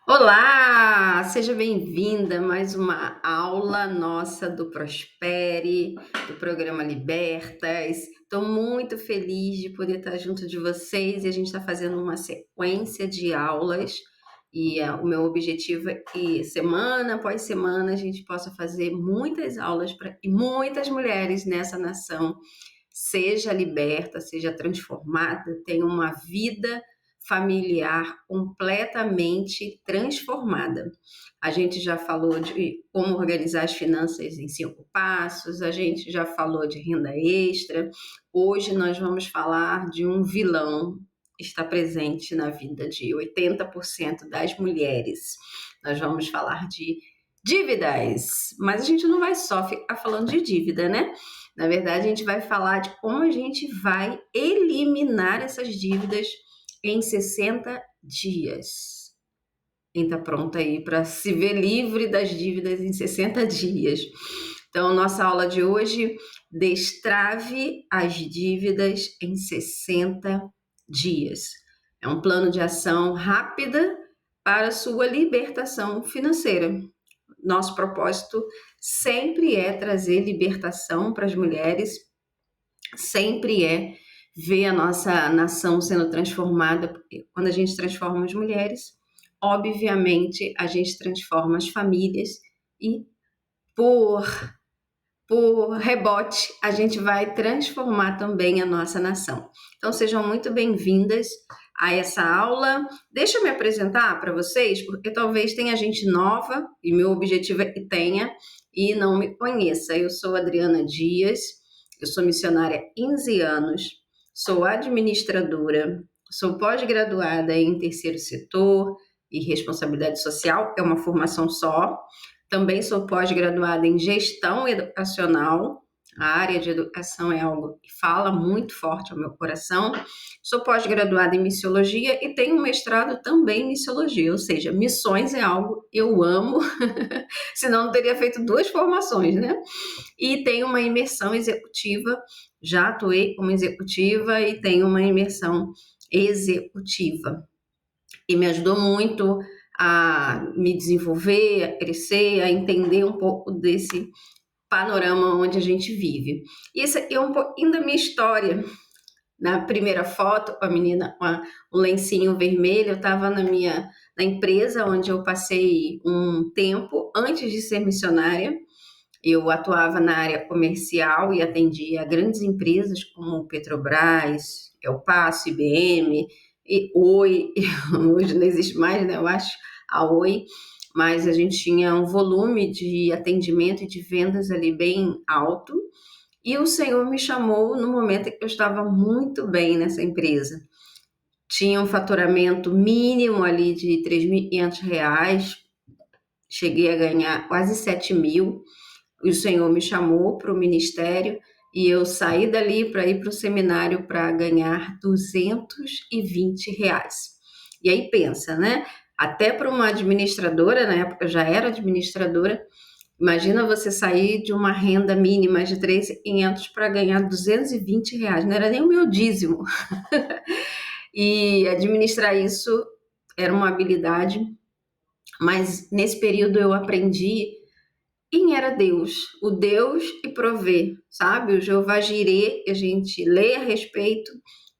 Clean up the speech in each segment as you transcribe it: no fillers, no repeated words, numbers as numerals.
Olá, seja bem-vinda a mais uma aula nossa do Prospere, do programa Libertas. Estou muito feliz de poder estar junto de vocês e a gente está fazendo uma sequência de aulas. O meu objetivo é que semana após semana a gente possa fazer muitas aulas para que muitas mulheres nessa nação seja liberta, seja transformada, tenha uma vida familiar completamente transformada. A gente já falou de como organizar as finanças em 5 passos, a gente já falou de renda extra. Hoje nós vamos falar de um vilão que está presente na vida de 80% das mulheres. Nós vamos falar de dívidas, mas a gente não vai só ficar falando de dívida, né? Na verdade, a gente vai falar de como a gente vai eliminar essas dívidas em 60 dias. Quem está pronta aí para se ver livre das dívidas em 60 dias? Então, nossa aula de hoje, destrave as dívidas em 60 dias. É um plano de ação rápida para sua libertação financeira. Nosso propósito sempre é trazer libertação para as mulheres, sempre é ver a nossa nação sendo transformada, porque quando a gente transforma as mulheres, obviamente a gente transforma as famílias e por rebote, a gente vai transformar também a nossa nação. Então, sejam muito bem-vindas a essa aula. Deixa eu me apresentar para vocês, porque talvez tenha gente nova, e meu objetivo é que tenha, e não me conheça. Eu sou Adriana Dias, eu sou missionária há 15 anos, sou administradora, sou pós-graduada em terceiro setor e responsabilidade social, é uma formação só. Também sou pós-graduada em gestão educacional. A área de educação é algo que fala muito forte ao meu coração. Sou pós-graduada em missiologia e tenho um mestrado também em missiologia, ou seja, missões é algo que eu amo, senão não teria feito 2 formações, né? E tenho uma imersão executiva, já atuei como executiva e tenho uma imersão executiva. E me ajudou muito a me desenvolver, a crescer, a entender um pouco desse panorama onde a gente vive. E esse é um pouquinho da minha história. Na primeira foto, com a menina com o lencinho vermelho, eu estava na empresa onde eu passei um tempo antes de ser missionária. Eu atuava na área comercial e atendia grandes empresas como Petrobras, El Paso, IBM, e Oi, hoje não existe mais, né? Eu acho, a Oi, mas a gente tinha um volume de atendimento e de vendas ali bem alto, e o Senhor me chamou no momento em que eu estava muito bem nessa empresa. Tinha um faturamento mínimo ali de R$ 3.500, cheguei a ganhar quase 7.000, o Senhor me chamou para o ministério e eu saí dali para ir para o seminário para ganhar R$ 220. E aí pensa, né? Até para uma administradora, na época eu já era administradora, imagina você sair de uma renda mínima de 3.500 para ganhar R$ 220, não era nem o meu dízimo. E administrar isso era uma habilidade, mas nesse período eu aprendi quem era Deus, o Deus que provê, sabe? O Jeová Jireh, a gente lê a respeito,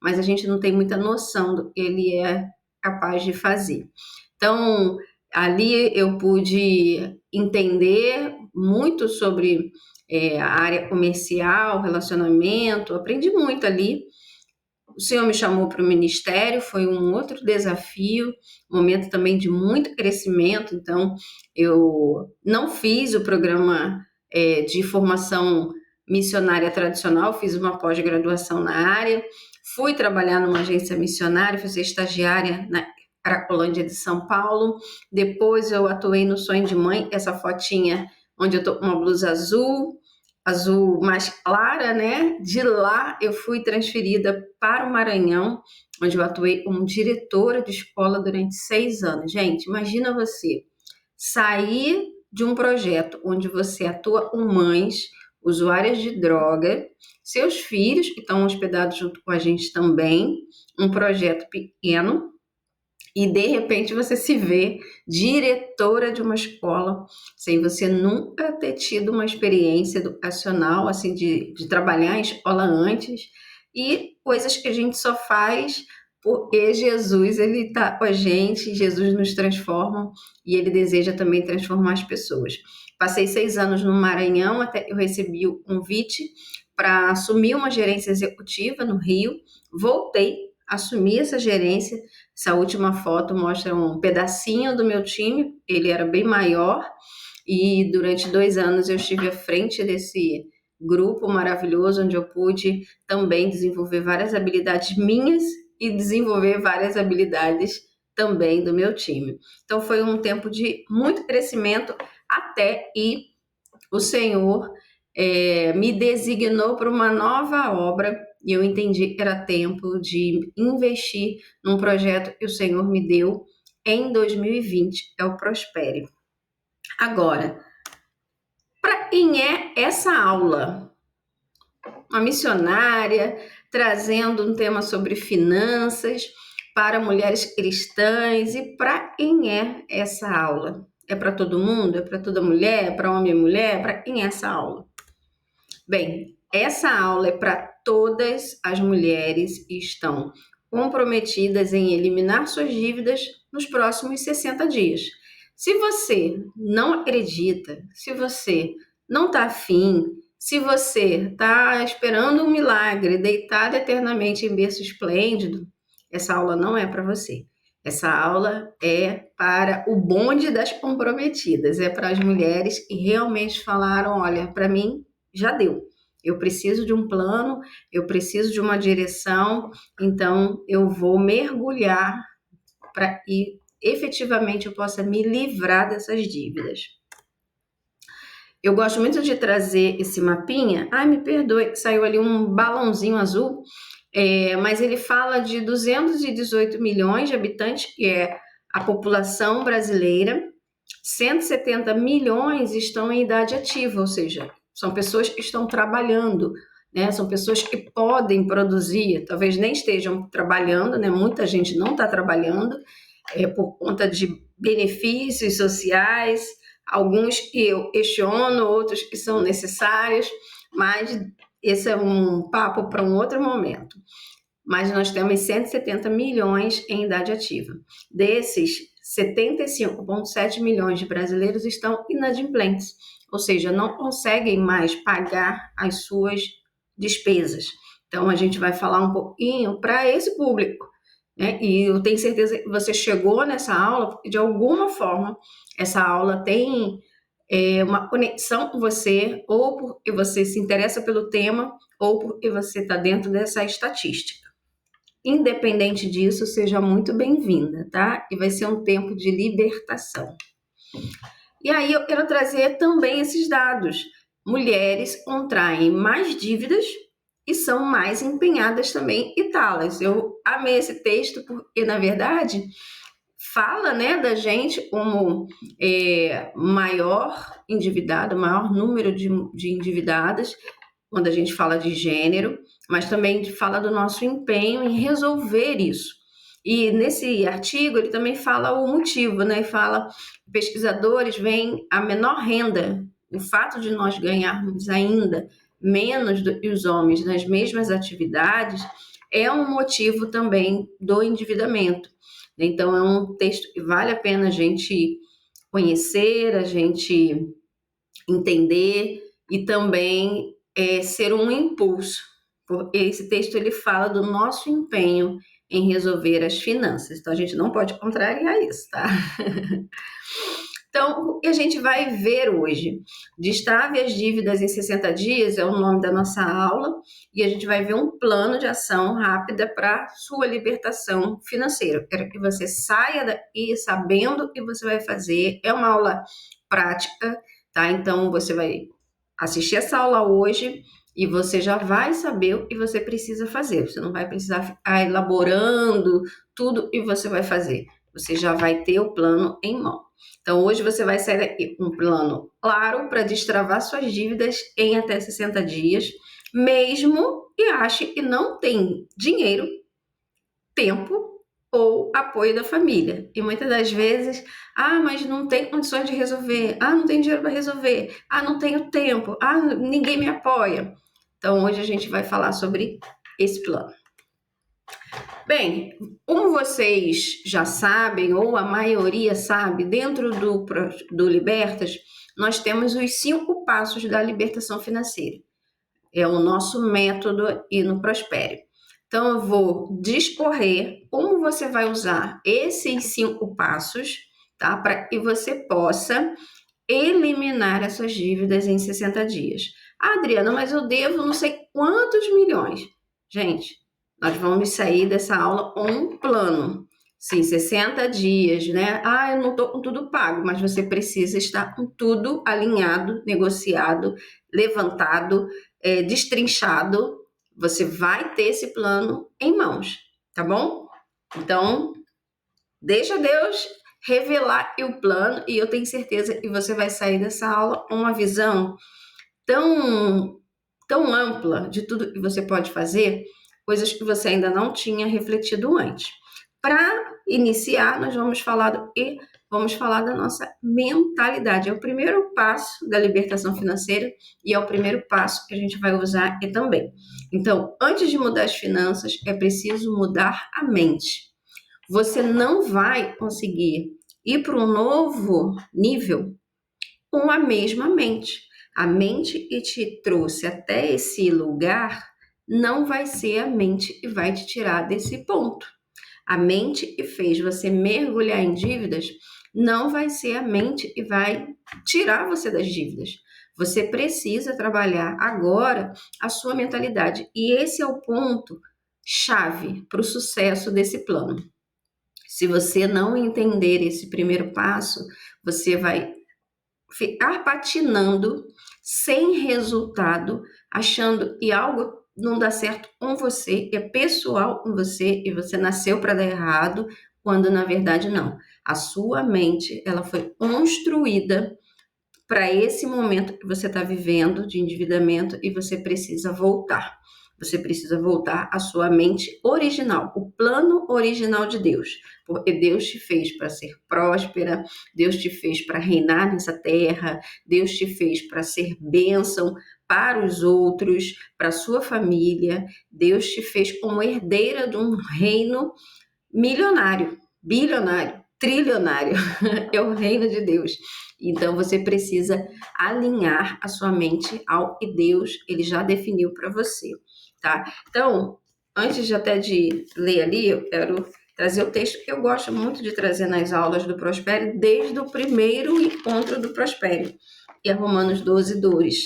mas a gente não tem muita noção do que ele é capaz de fazer. Então, ali eu pude entender muito sobre a área comercial, relacionamento, aprendi muito ali. O Senhor me chamou para o ministério, foi um outro desafio, um momento também de muito crescimento. Então, eu não fiz o programa de formação missionária tradicional, fiz uma pós-graduação na área, fui trabalhar numa agência missionária, fui ser estagiária na Cracolândia de São Paulo. Depois eu atuei no Sonho de Mãe, essa fotinha onde eu estou com uma blusa azul mais clara, né? De lá eu fui transferida para o Maranhão, onde eu atuei como diretora de escola durante 6 anos. Gente, imagina você sair de um projeto onde você atua com mães usuárias de droga, seus filhos que estão hospedados junto com a gente também, um projeto pequeno, e de repente você se vê diretora de uma escola, sem você nunca ter tido uma experiência educacional, assim, de trabalhar em escola antes, e coisas que a gente só faz porque Jesus, ele está com a gente, Jesus nos transforma e ele deseja também transformar as pessoas. Passei 6 anos no Maranhão, até eu recebi o convite para assumir uma gerência executiva no Rio, voltei, assumi essa gerência. Essa última foto mostra um pedacinho do meu time, ele era bem maior, e durante 2 anos eu estive à frente desse grupo maravilhoso, onde eu pude também desenvolver várias habilidades minhas e desenvolver várias habilidades também do meu time. Então foi um tempo de muito crescimento até e o Senhor me designou para uma nova obra e eu entendi que era tempo de investir num projeto que o Senhor me deu em 2020, é o Prospere. Agora, para quem é essa aula? Uma missionária trazendo um tema sobre finanças para mulheres cristãs. E para quem é essa aula? É para todo mundo? É para toda mulher? É para homem e mulher? Para quem é essa aula? Bem, essa aula é para todas as mulheres que estão comprometidas em eliminar suas dívidas nos próximos 60 dias. Se você não acredita, se você não está afim, se você está esperando um milagre, deitado eternamente em berço esplêndido, essa aula não é para você. Essa aula é para o bonde das comprometidas, é para as mulheres que realmente falaram, olha, para mim já deu. Eu preciso de um plano, eu preciso de uma direção, então eu vou mergulhar para que efetivamente eu possa me livrar dessas dívidas. Eu gosto muito de trazer esse mapinha. Ai, me perdoe, saiu ali um balãozinho azul, mas ele fala de 218 milhões de habitantes, que é a população brasileira. 170 milhões estão em idade ativa, ou seja, são pessoas que estão trabalhando, né? São pessoas que podem produzir, talvez nem estejam trabalhando, né? Muita gente não está trabalhando por conta de benefícios sociais, alguns que eu questiono, outros que são necessários, mas esse é um papo para um outro momento. Mas nós temos 170 milhões em idade ativa. Desses, 75,7 milhões de brasileiros estão inadimplentes, ou seja, não conseguem mais pagar as suas despesas. Então, a gente vai falar um pouquinho para esse público, né? E eu tenho certeza que você chegou nessa aula porque, de alguma forma, essa aula tem uma conexão com você, ou porque você se interessa pelo tema, ou porque você está dentro dessa estatística. Independente disso, seja muito bem-vinda, tá? E vai ser um tempo de libertação. E aí eu quero trazer também esses dados. Mulheres contraem mais dívidas e são mais empenhadas também em quitá-las. Eu amei esse texto porque, na verdade, fala, né, da gente como maior endividado, maior número de endividadas, quando a gente fala de gênero, mas também fala do nosso empenho em resolver isso. E nesse artigo ele também fala o motivo, né? Fala, pesquisadores veem a menor renda, o fato de nós ganharmos ainda menos do que os homens nas mesmas atividades, é um motivo também do endividamento. Então é um texto que vale a pena a gente conhecer, a gente entender e também ser um impulso, porque esse texto ele fala do nosso empenho em resolver as finanças, então a gente não pode contrariar isso, tá? Então, o que a gente vai ver hoje? Destrave as dívidas em 60 dias é o nome da nossa aula, e a gente vai ver um plano de ação rápida para sua libertação financeira. Eu quero que você saia daqui sabendo o que você vai fazer. É uma aula prática, tá? Então, você vai assistir essa aula hoje e você já vai saber o que você precisa fazer. Você não vai precisar ficar elaborando tudo o que você vai fazer. Você já vai ter o plano em mão. Então, hoje você vai sair daqui com um plano claro para destravar suas dívidas em até 60 dias, mesmo que ache que não tem dinheiro, tempo ou apoio da família. E muitas das vezes, mas não tem condições de resolver, não tem dinheiro para resolver, não tenho tempo, ninguém me apoia. Então, hoje a gente vai falar sobre esse plano. Bem, como vocês já sabem, ou a maioria sabe, dentro do Libertas, nós temos os 5 passos da libertação financeira. É o nosso método e no Prospere. Então, eu vou discorrer como você vai usar esses 5 passos, tá? Para que você possa eliminar essas dívidas em 60 dias. Adriana, mas eu devo não sei quantos milhões. Gente, nós vamos sair dessa aula com um plano. Sim, 60 dias, né? Eu não estou com tudo pago, mas você precisa estar com tudo alinhado, negociado, levantado, destrinchado. Você vai ter esse plano em mãos, tá bom? Então, deixa Deus revelar o plano e eu tenho certeza que você vai sair dessa aula com uma visão tão ampla de tudo que você pode fazer, coisas que você ainda não tinha refletido antes. Para iniciar, nós vamos falar da nossa mentalidade. É o primeiro passo da libertação financeira e é o primeiro passo que a gente vai usar aqui também. Então, antes de mudar as finanças, é preciso mudar a mente. Você não vai conseguir ir para um novo nível com a mesma mente. A mente que te trouxe até esse lugar não vai ser a mente que vai te tirar desse ponto. A mente que fez você mergulhar em dívidas não vai ser a mente que vai tirar você das dívidas. Você precisa trabalhar agora a sua mentalidade. E esse é o ponto chave para o sucesso desse plano. Se você não entender esse primeiro passo, você vai ficar patinando sem resultado, achando que algo não dá certo com você, é pessoal com você e você nasceu para dar errado, quando na verdade não. A sua mente, ela foi construída para esse momento que você está vivendo de endividamento e você precisa voltar. Você precisa voltar à sua mente original, o plano original de Deus. Porque Deus te fez para ser próspera, Deus te fez para reinar nessa terra, Deus te fez para ser bênção para os outros, para a sua família. Deus te fez como herdeira de um reino milionário, bilionário, trilionário. É o reino de Deus. Então, você precisa alinhar a sua mente ao que Deus ele já definiu para você. Tá? Então, antes de ler ali, eu quero trazer o texto que eu gosto muito de trazer nas aulas do Prospere, desde o primeiro encontro do Prospere, que é Romanos 12, 2.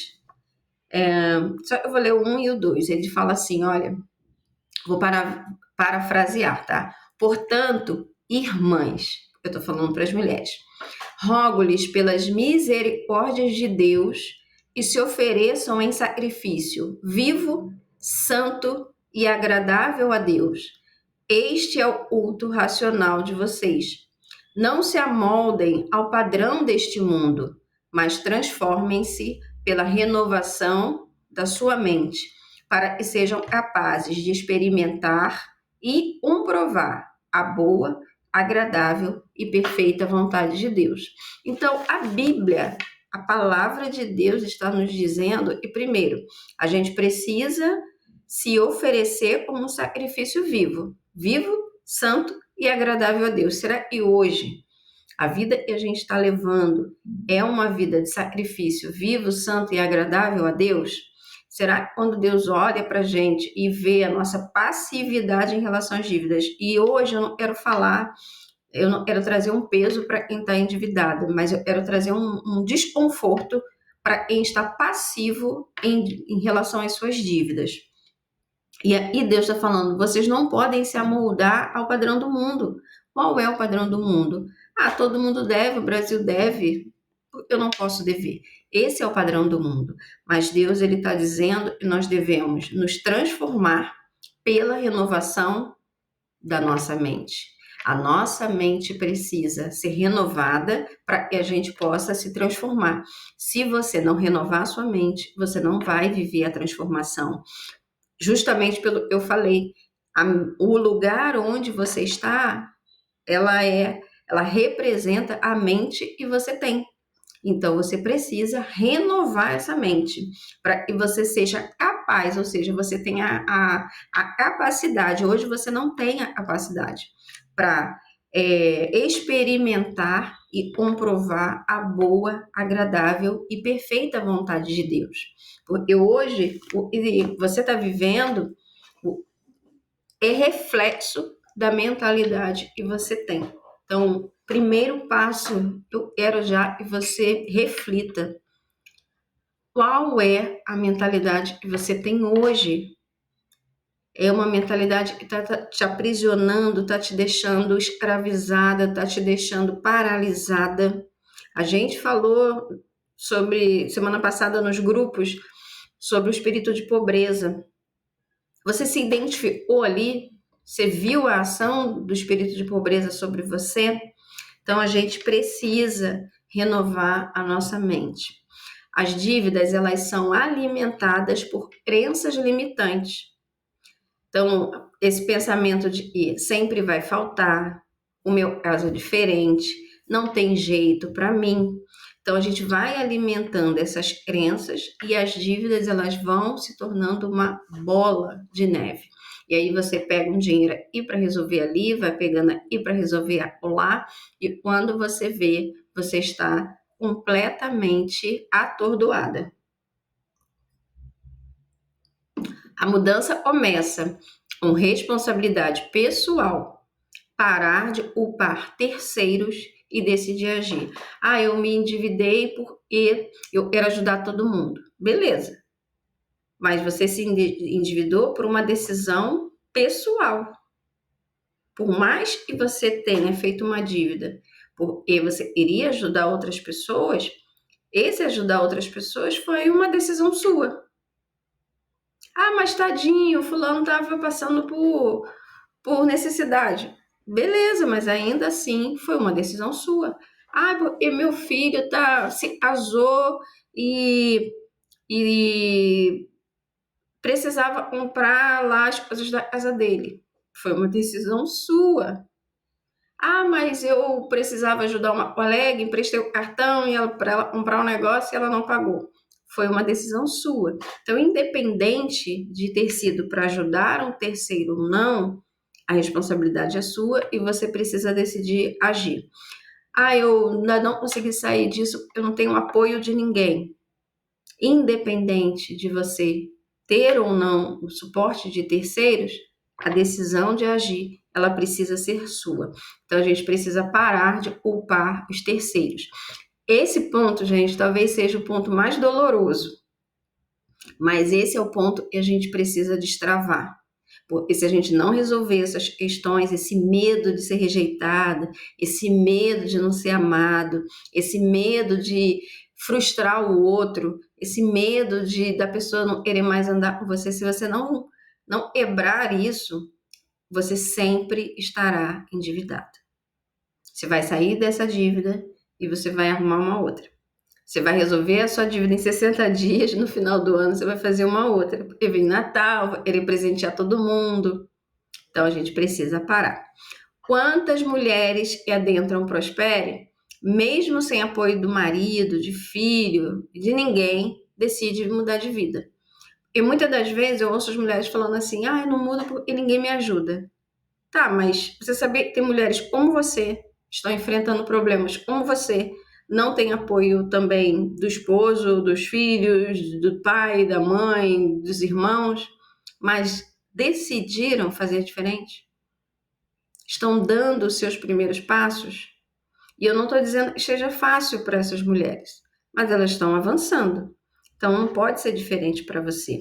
Só que eu vou ler o 1 e o 2. Ele fala assim, olha, vou parafrasear, tá? Portanto, irmãs, eu estou falando para as mulheres, rogo-lhes pelas misericórdias de Deus que se ofereçam em sacrifício vivo, santo e agradável a Deus. Este é o culto racional de vocês. Não se amoldem ao padrão deste mundo, mas transformem-se pela renovação da sua mente, para que sejam capazes de experimentar e comprovar a boa, agradável e perfeita vontade de Deus. Então, a Bíblia, a palavra de Deus está nos dizendo que, primeiro, a gente precisa se oferecer como um sacrifício vivo, santo e agradável a Deus. Será que hoje a vida que a gente está levando é uma vida de sacrifício vivo, santo e agradável a Deus? Será que quando Deus olha para a gente e vê a nossa passividade em relação às dívidas, e hoje eu não quero trazer um peso para quem está endividado, mas eu quero trazer um desconforto para quem está passivo em relação às suas dívidas. E Deus está falando, vocês não podem se amoldar ao padrão do mundo. Qual é o padrão do mundo? Todo mundo deve, o Brasil deve, eu não posso dever. Esse é o padrão do mundo. Mas Deus ele está dizendo que nós devemos nos transformar pela renovação da nossa mente. A nossa mente precisa ser renovada para que a gente possa se transformar. Se você não renovar a sua mente, você não vai viver a transformação. Justamente pelo que eu falei, O lugar onde você está, ela representa a mente que você tem. Então, você precisa renovar essa mente para que você seja capaz, ou seja, você tenha a capacidade. Hoje você não tem a capacidade para experimentar e comprovar a boa, agradável e perfeita vontade de Deus. Porque hoje você está vivendo é reflexo da mentalidade que você tem. Então, primeiro passo, eu quero já que você reflita qual é a mentalidade que você tem hoje. É uma mentalidade que está te aprisionando, está te deixando escravizada, está te deixando paralisada. A gente falou sobre, semana passada nos grupos, sobre o espírito de pobreza. Você se identificou ali? Você viu a ação do espírito de pobreza sobre você? Então, a gente precisa renovar a nossa mente. As dívidas, elas são alimentadas por crenças limitantes. Então, esse pensamento de que sempre vai faltar, o meu caso é diferente, não tem jeito para mim. Então, a gente vai alimentando essas crenças e as dívidas, elas vão se tornando uma bola de neve. E aí você pega um dinheiro aqui para resolver ali, vai pegando aqui para resolver acolá, e quando você vê, você está completamente atordoada. A mudança começa com responsabilidade pessoal, parar de culpar terceiros e decidir agir. Eu me endividei porque eu quero ajudar todo mundo. Beleza. Mas você se endividou por uma decisão pessoal. Por mais que você tenha feito uma dívida porque você queria ajudar outras pessoas, esse ajudar outras pessoas foi uma decisão sua. Mas tadinho, fulano estava passando por necessidade. Beleza, mas ainda assim foi uma decisão sua. Porque meu filho se casou e precisava comprar lá as coisas da casa dele. Foi uma decisão sua. Mas eu precisava ajudar uma colega, emprestei o cartão para ela comprar um negócio e ela não pagou. Foi uma decisão sua. Então, independente de ter sido para ajudar um terceiro ou não, a responsabilidade é sua e você precisa decidir agir. Eu ainda não consegui sair disso, eu não tenho apoio de ninguém. Independente de você ter ou não o suporte de terceiros, a decisão de agir, ela precisa ser sua. Então, a gente precisa parar de culpar os terceiros. Esse ponto, gente, talvez seja o ponto mais doloroso, mas esse é o ponto que a gente precisa destravar. Porque se a gente não resolver essas questões, esse medo de ser rejeitada, esse medo de não ser amado, esse medo de frustrar o outro, esse medo da pessoa não querer mais andar com você, se você não quebrar isso, você sempre estará endividado. Você vai sair dessa dívida e você vai arrumar uma outra. Você vai resolver a sua dívida em 60 dias, no final do ano você vai fazer uma outra, porque vem Natal, vai querer presentear todo mundo. Então a gente precisa parar. Quantas mulheres que adentram Prospere, mesmo sem apoio do marido, de filho, de ninguém, decide mudar de vida? E muitas das vezes eu ouço as mulheres falando assim, eu não mudo porque ninguém me ajuda. Tá, mas você sabia que tem mulheres como você, estão enfrentando problemas como você, não tem apoio também do esposo, dos filhos, do pai, da mãe, dos irmãos, mas decidiram fazer diferente? Estão dando os seus primeiros passos? E eu não estou dizendo que seja fácil para essas mulheres, mas elas estão avançando. Então não pode ser diferente para você.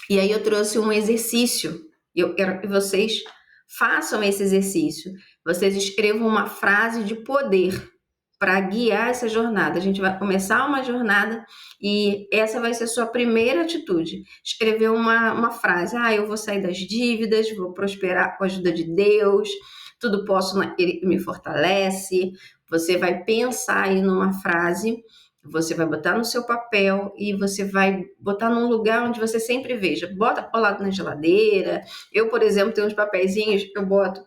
E aí eu trouxe um exercício. Eu quero que vocês façam esse exercício. Vocês escrevam uma frase de poder para guiar essa jornada. A gente vai começar uma jornada e essa vai ser a sua primeira atitude. Escrever uma frase. Eu vou sair das dívidas, vou prosperar com a ajuda de Deus, tudo posso naquele que me fortalece. Você vai pensar aí numa frase Você vai botar no seu papel e você vai botar num lugar onde você sempre veja. Bota colado na geladeira. Eu, por exemplo, tenho uns papeizinhos que eu boto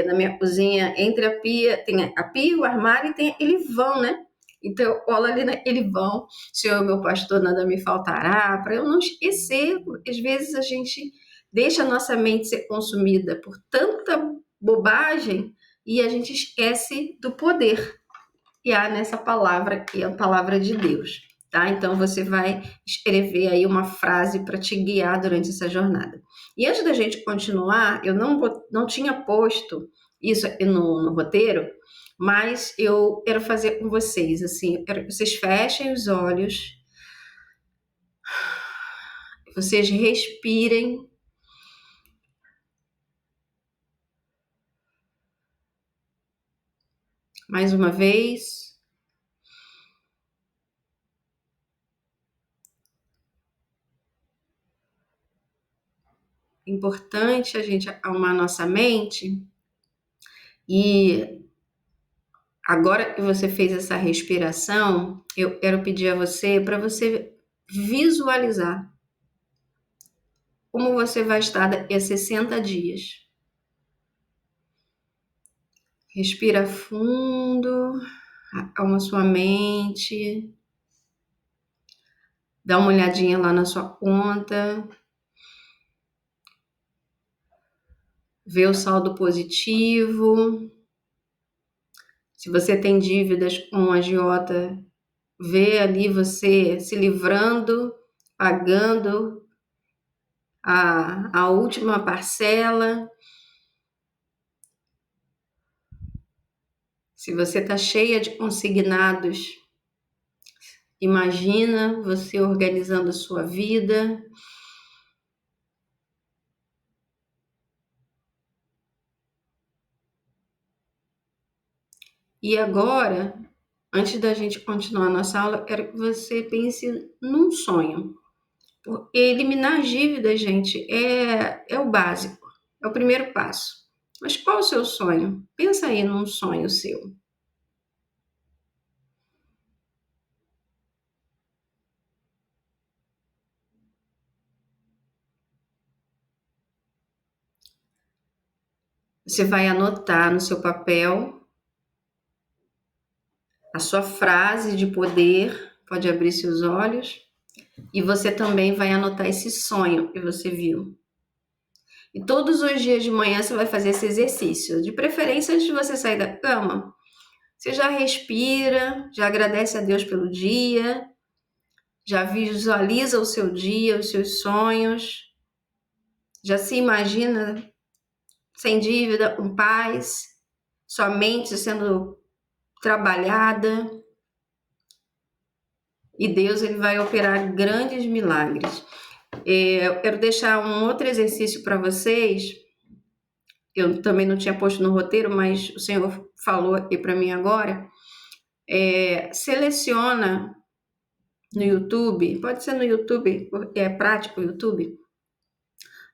na minha cozinha, entre a pia, tem a pia, o armário e tem aquele vão, né? Então eu colo ali naquele vão, Senhor meu pastor, nada me faltará, para eu não esquecer, porque às vezes a gente deixa a nossa mente ser consumida por tanta bobagem e a gente esquece do poder que há nessa palavra, que é a palavra de Deus, tá? Então você vai escrever aí uma frase para te guiar durante essa jornada. E antes da gente continuar, eu não tinha posto isso aqui no roteiro, mas eu quero fazer com vocês, assim, eu quero que vocês fechem os olhos, vocês respirem. Mais uma vez. Importante a gente acalmar nossa mente. E agora que você fez essa respiração, eu quero pedir a você para você visualizar como você vai estar daqui a 60 dias. Respira fundo, acalma sua mente, dá uma olhadinha lá na sua conta, vê o saldo positivo. Se você tem dívidas com a agiota, vê ali você se livrando, pagando a última parcela. Se você está cheia de consignados, imagina você organizando a sua vida. E agora, antes da gente continuar a nossa aula, quero que você pense num sonho. Porque eliminar as dívidas, gente, é o básico, é o primeiro passo. Mas qual é o seu sonho? Pensa aí num sonho seu. Você vai anotar no seu papel a sua frase de poder, pode abrir seus olhos, e você também vai anotar esse sonho que você viu. E todos os dias de manhã você vai fazer esse exercício. De preferência, antes de você sair da cama, você já respira, já agradece a Deus pelo dia, já visualiza o seu dia, os seus sonhos, já se imagina sem dívida, com paz, sua mente sendo trabalhada. E Deus ele vai operar grandes milagres. Eu quero deixar um outro exercício para vocês. Eu também não tinha posto no roteiro, mas o Senhor falou aqui para mim agora. Seleciona no YouTube, pode ser no YouTube, porque é prático o YouTube,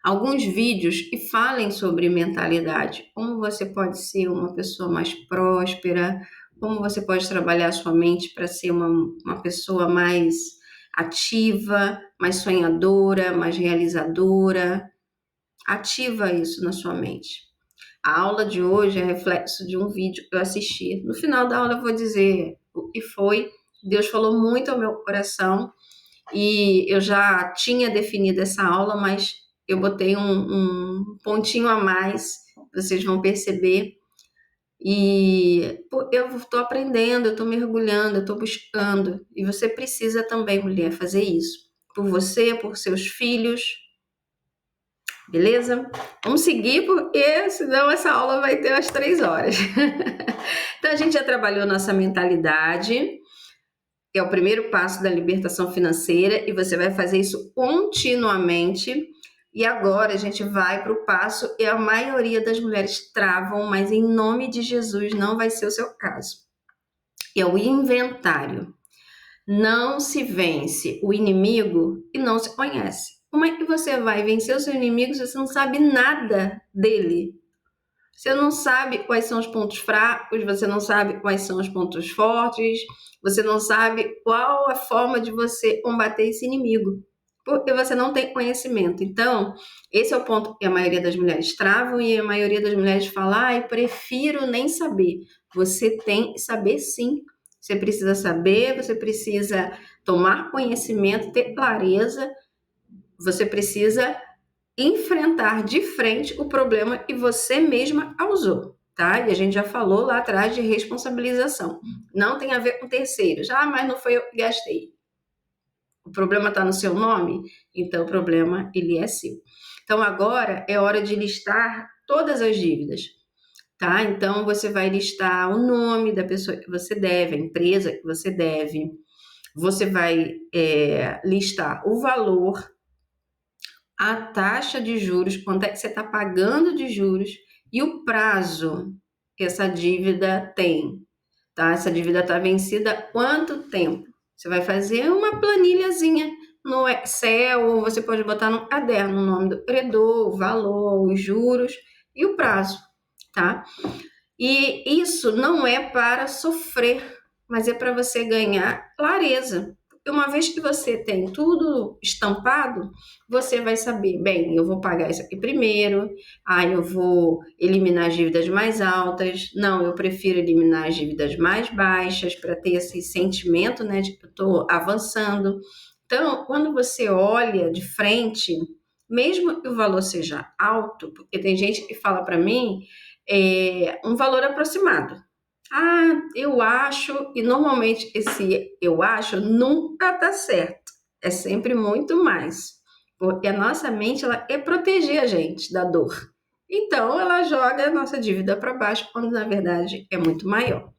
alguns vídeos que falem sobre mentalidade, como você pode ser uma pessoa mais próspera, como você pode trabalhar a sua mente para ser uma pessoa mais ativa, mais sonhadora, mais realizadora. Ativa isso na sua mente. A aula de hoje é reflexo de um vídeo que eu assisti. No final da aula eu vou dizer o que foi. Deus falou muito ao meu coração e eu já tinha definido essa aula, mas eu botei um pontinho a mais, vocês vão perceber. E eu estou aprendendo, eu estou mergulhando, eu estou buscando. E você precisa também, mulher, fazer isso. Por você, por seus filhos. Beleza? Vamos seguir, porque senão essa aula vai ter umas 3 horas. Então, a gente já trabalhou nossa mentalidade, que é o primeiro passo da libertação financeira, e você vai fazer isso continuamente. E agora a gente vai para o passo, e a maioria das mulheres travam, mas em nome de Jesus não vai ser o seu caso. É o inventário. Não se vence o inimigo e não se conhece. Como é que você vai vencer o seu inimigo se você não sabe nada dele? Você não sabe quais são os pontos fracos, você não sabe quais são os pontos fortes, você não sabe qual a forma de você combater esse inimigo, porque você não tem conhecimento. Então, esse é o ponto que a maioria das mulheres travam e a maioria das mulheres fala: "Ai, prefiro nem saber". Você tem que saber sim. Você precisa saber, você precisa tomar conhecimento, ter clareza, você precisa enfrentar de frente o problema que você mesma causou, tá? E a gente já falou lá atrás de responsabilização. Não tem a ver com terceiros. Ah, mas não foi eu que gastei. O problema está no seu nome? Então o problema, ele é seu. Então agora é hora de listar todas as dívidas, tá? Então você vai listar o nome da pessoa que você deve, a empresa que você deve. Você vai listar o valor, a taxa de juros, quanto é que você está pagando de juros e o prazo que essa dívida tem, tá? Essa dívida está vencida há quanto tempo? Você vai fazer uma planilhazinha no Excel, ou você pode botar no caderno o nome do credor, o valor, os juros e o prazo, tá? E isso não é para sofrer, mas é para você ganhar clareza. Porque uma vez que você tem tudo estampado, você vai saber, bem, eu vou pagar isso aqui primeiro, eu vou eliminar as dívidas mais altas, não, eu prefiro eliminar as dívidas mais baixas para ter esse sentimento, né, de que eu estou avançando. Então, quando você olha de frente, mesmo que o valor seja alto, porque tem gente que fala para mim um valor aproximado. Ah, eu acho, e normalmente esse eu acho nunca dá certo. É sempre muito mais. Porque a nossa mente, ela quer proteger a gente da dor. Então, ela joga a nossa dívida para baixo, quando na verdade é muito maior.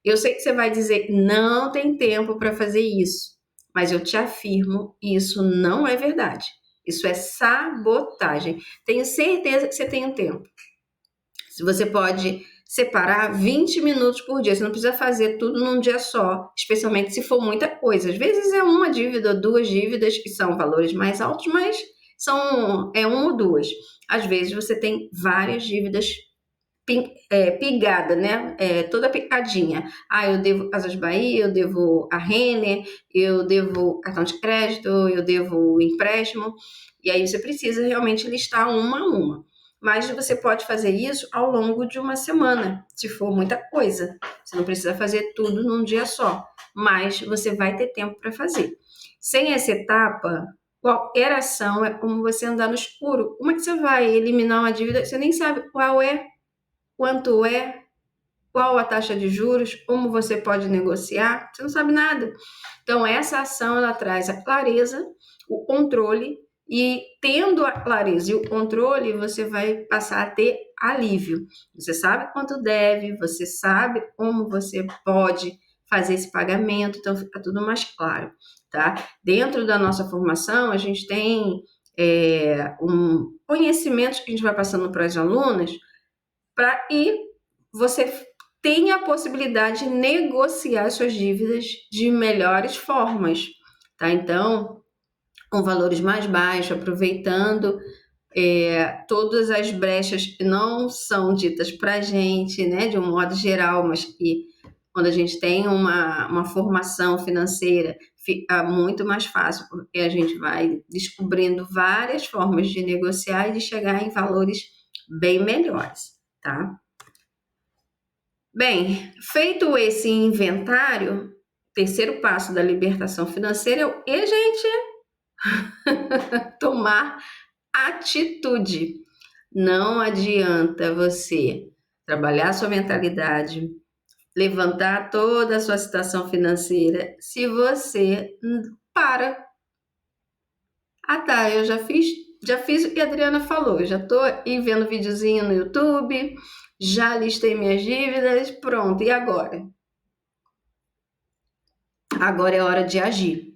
Eu sei que você vai dizer, não tem tempo para fazer isso. Mas eu te afirmo, isso não é verdade. Isso é sabotagem. Tenho certeza que você tem um tempo. Se você pode separar 20 minutos por dia, você não precisa fazer tudo num dia só, especialmente se for muita coisa. Às vezes é uma dívida, duas dívidas que são valores mais altos, mas uma ou duas. Às vezes você tem várias dívidas pigada, né? Toda picadinha. Eu devo Casas Bahia, eu devo a Renner, eu devo cartão de crédito, eu devo empréstimo. E aí você precisa realmente listar uma a uma. Mas você pode fazer isso ao longo de uma semana, se for muita coisa. Você não precisa fazer tudo num dia só, mas você vai ter tempo para fazer. Sem essa etapa, qualquer ação é como você andar no escuro. Como é que você vai eliminar uma dívida? Você nem sabe qual é, quanto é, qual a taxa de juros, como você pode negociar, você não sabe nada. Então, essa ação, ela traz a clareza, o controle, e tendo a clareza e o controle, você vai passar a ter alívio. Você sabe quanto deve, você sabe como você pode fazer esse pagamento, então fica tudo mais claro, tá? Dentro da nossa formação, a gente tem conhecimentos que a gente vai passando para as alunas, para e você tem a possibilidade de negociar suas dívidas de melhores formas, tá? Então, com valores mais baixos, aproveitando todas as brechas que não são ditas para a gente, né, de um modo geral, mas que quando a gente tem uma formação financeira, fica muito mais fácil, porque a gente vai descobrindo várias formas de negociar e de chegar em valores bem melhores, tá? Bem, feito esse inventário, terceiro passo da libertação financeira é o que, gente? Tomar atitude. Não adianta você trabalhar sua mentalidade, levantar toda a sua situação financeira, se você para. Tá, eu já fiz o que a Adriana falou, já tô aí vendo videozinho no YouTube, já listei minhas dívidas, pronto, e agora? Agora é hora de agir.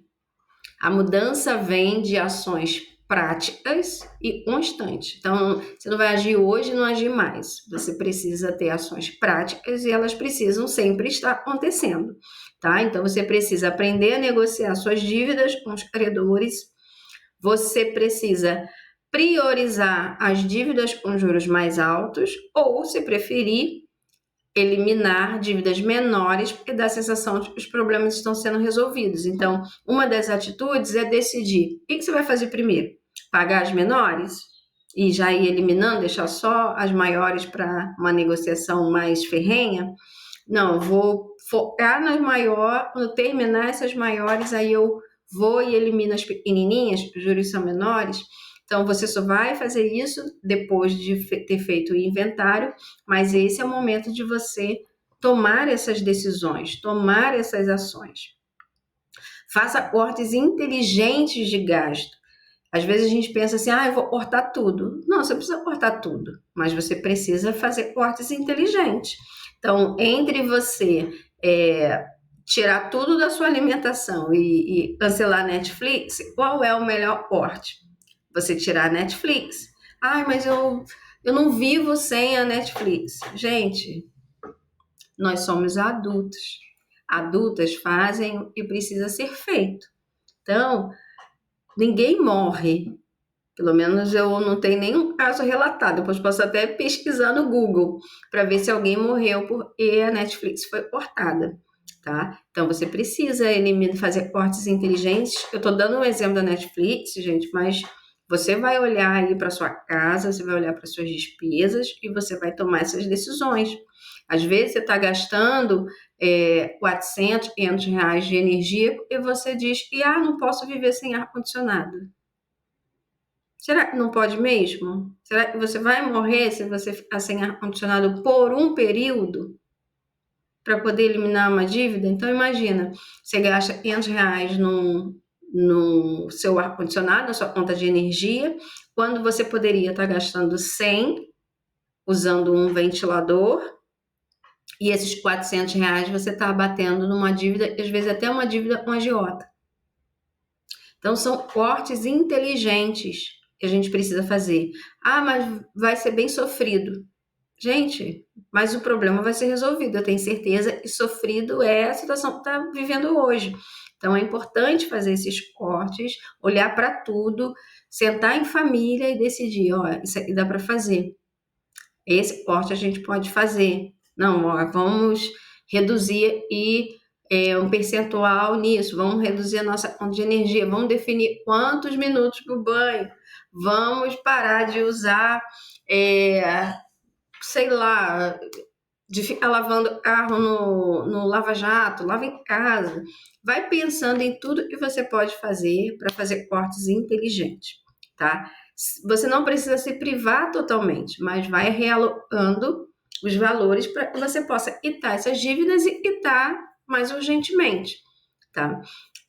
A mudança vem de ações práticas e constantes. Então, você não vai agir hoje e não agir mais. Você precisa ter ações práticas e elas precisam sempre estar acontecendo, tá? Então, você precisa aprender a negociar suas dívidas com os credores. Você precisa priorizar as dívidas com juros mais altos ou, se preferir, eliminar dívidas menores, porque dá a sensação de que os problemas estão sendo resolvidos. Então, uma das atitudes é decidir o que você vai fazer primeiro: pagar as menores e já ir eliminando, deixar só as maiores para uma negociação mais ferrenha. Não, vou focar nas maiores, quando terminar essas maiores, aí eu vou e elimino as pequenininhas, os juros são menores. Então, você só vai fazer isso depois de ter feito o inventário, mas esse é o momento de você tomar essas decisões, tomar essas ações. Faça cortes inteligentes de gasto. Às vezes a gente pensa assim, eu vou cortar tudo. Não, você precisa cortar tudo, mas você precisa fazer cortes inteligentes. Então, entre você tirar tudo da sua alimentação e cancelar a Netflix, qual é o melhor corte? Você tirar a Netflix. Mas eu não vivo sem a Netflix. Gente, nós somos adultos. Adultas fazem o que precisa ser feito. Então, ninguém morre. Pelo menos eu não tenho nenhum caso relatado. Depois posso até pesquisar no Google para ver se alguém morreu porque a Netflix foi cortada, tá? Então você precisa fazer cortes inteligentes. Eu estou dando um exemplo da Netflix, gente, mas você vai olhar aí para sua casa, você vai olhar para suas despesas e você vai tomar essas decisões. Às vezes você está gastando 400, 500 reais de energia e você diz que não posso viver sem ar-condicionado. Será que não pode mesmo? Será que você vai morrer se você ficar sem ar-condicionado por um período para poder eliminar uma dívida? Então, imagina, você gasta 500 reais no seu ar-condicionado, na sua conta de energia, quando você poderia estar gastando 100 usando um ventilador, e esses 400 reais você está batendo numa dívida, às vezes até uma dívida com agiota. Então, são cortes inteligentes que a gente precisa fazer. Mas vai ser bem sofrido. Gente, mas o problema vai ser resolvido, eu tenho certeza, e sofrido é a situação que está vivendo hoje. Então, é importante fazer esses cortes, olhar para tudo, sentar em família e decidir, isso aqui dá para fazer. Esse corte a gente pode fazer. Não, vamos reduzir um percentual nisso, vamos reduzir a nossa conta de energia, vamos definir quantos minutos para o banho, vamos parar de usar, de ficar lavando carro no lava-jato, lava em casa. Vai pensando em tudo que você pode fazer para fazer cortes inteligentes, tá? Você não precisa se privar totalmente, mas vai realocando os valores para que você possa quitar essas dívidas e quitar mais urgentemente, tá?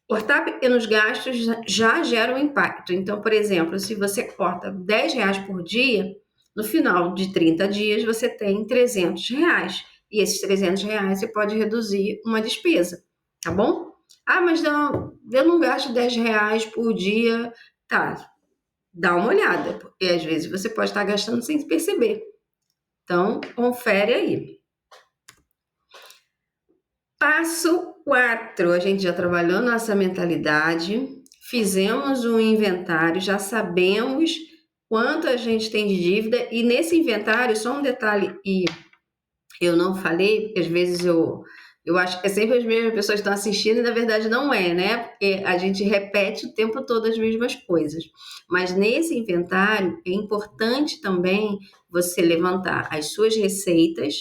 Cortar pequenos gastos já gera um impacto. Então, por exemplo, se você corta 10 reais por dia, no final de 30 dias você tem 300 reais. E esses 300 reais você pode reduzir uma despesa, tá bom? Mas não, eu não gasto 10 reais por dia. Tá, dá uma olhada, porque às vezes você pode estar gastando sem perceber. Então, confere aí. Passo 4, a gente já trabalhou nossa mentalidade, fizemos um inventário, já sabemos quanto a gente tem de dívida, e nesse inventário, só um detalhe, e eu não falei, porque às vezes eu acho que é sempre as mesmas pessoas que estão assistindo, e na verdade não é, né? Porque a gente repete o tempo todo as mesmas coisas. Mas nesse inventário é importante também você levantar as suas receitas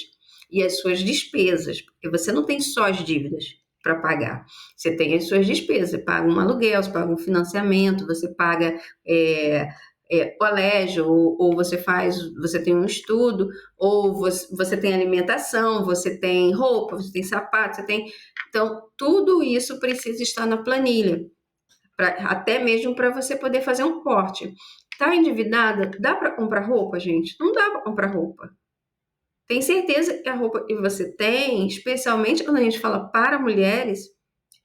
e as suas despesas, porque você não tem só as dívidas para pagar. Você tem as suas despesas, você paga um aluguel, você paga um financiamento, você paga colégio, ou você tem um estudo, ou você tem alimentação, você tem roupa, você tem sapato, Então, tudo isso precisa estar na planilha, até mesmo para você poder fazer um corte. Tá endividada? Dá para comprar roupa, gente? Não dá para comprar roupa. Tem certeza que a roupa que você tem, especialmente quando a gente fala para mulheres,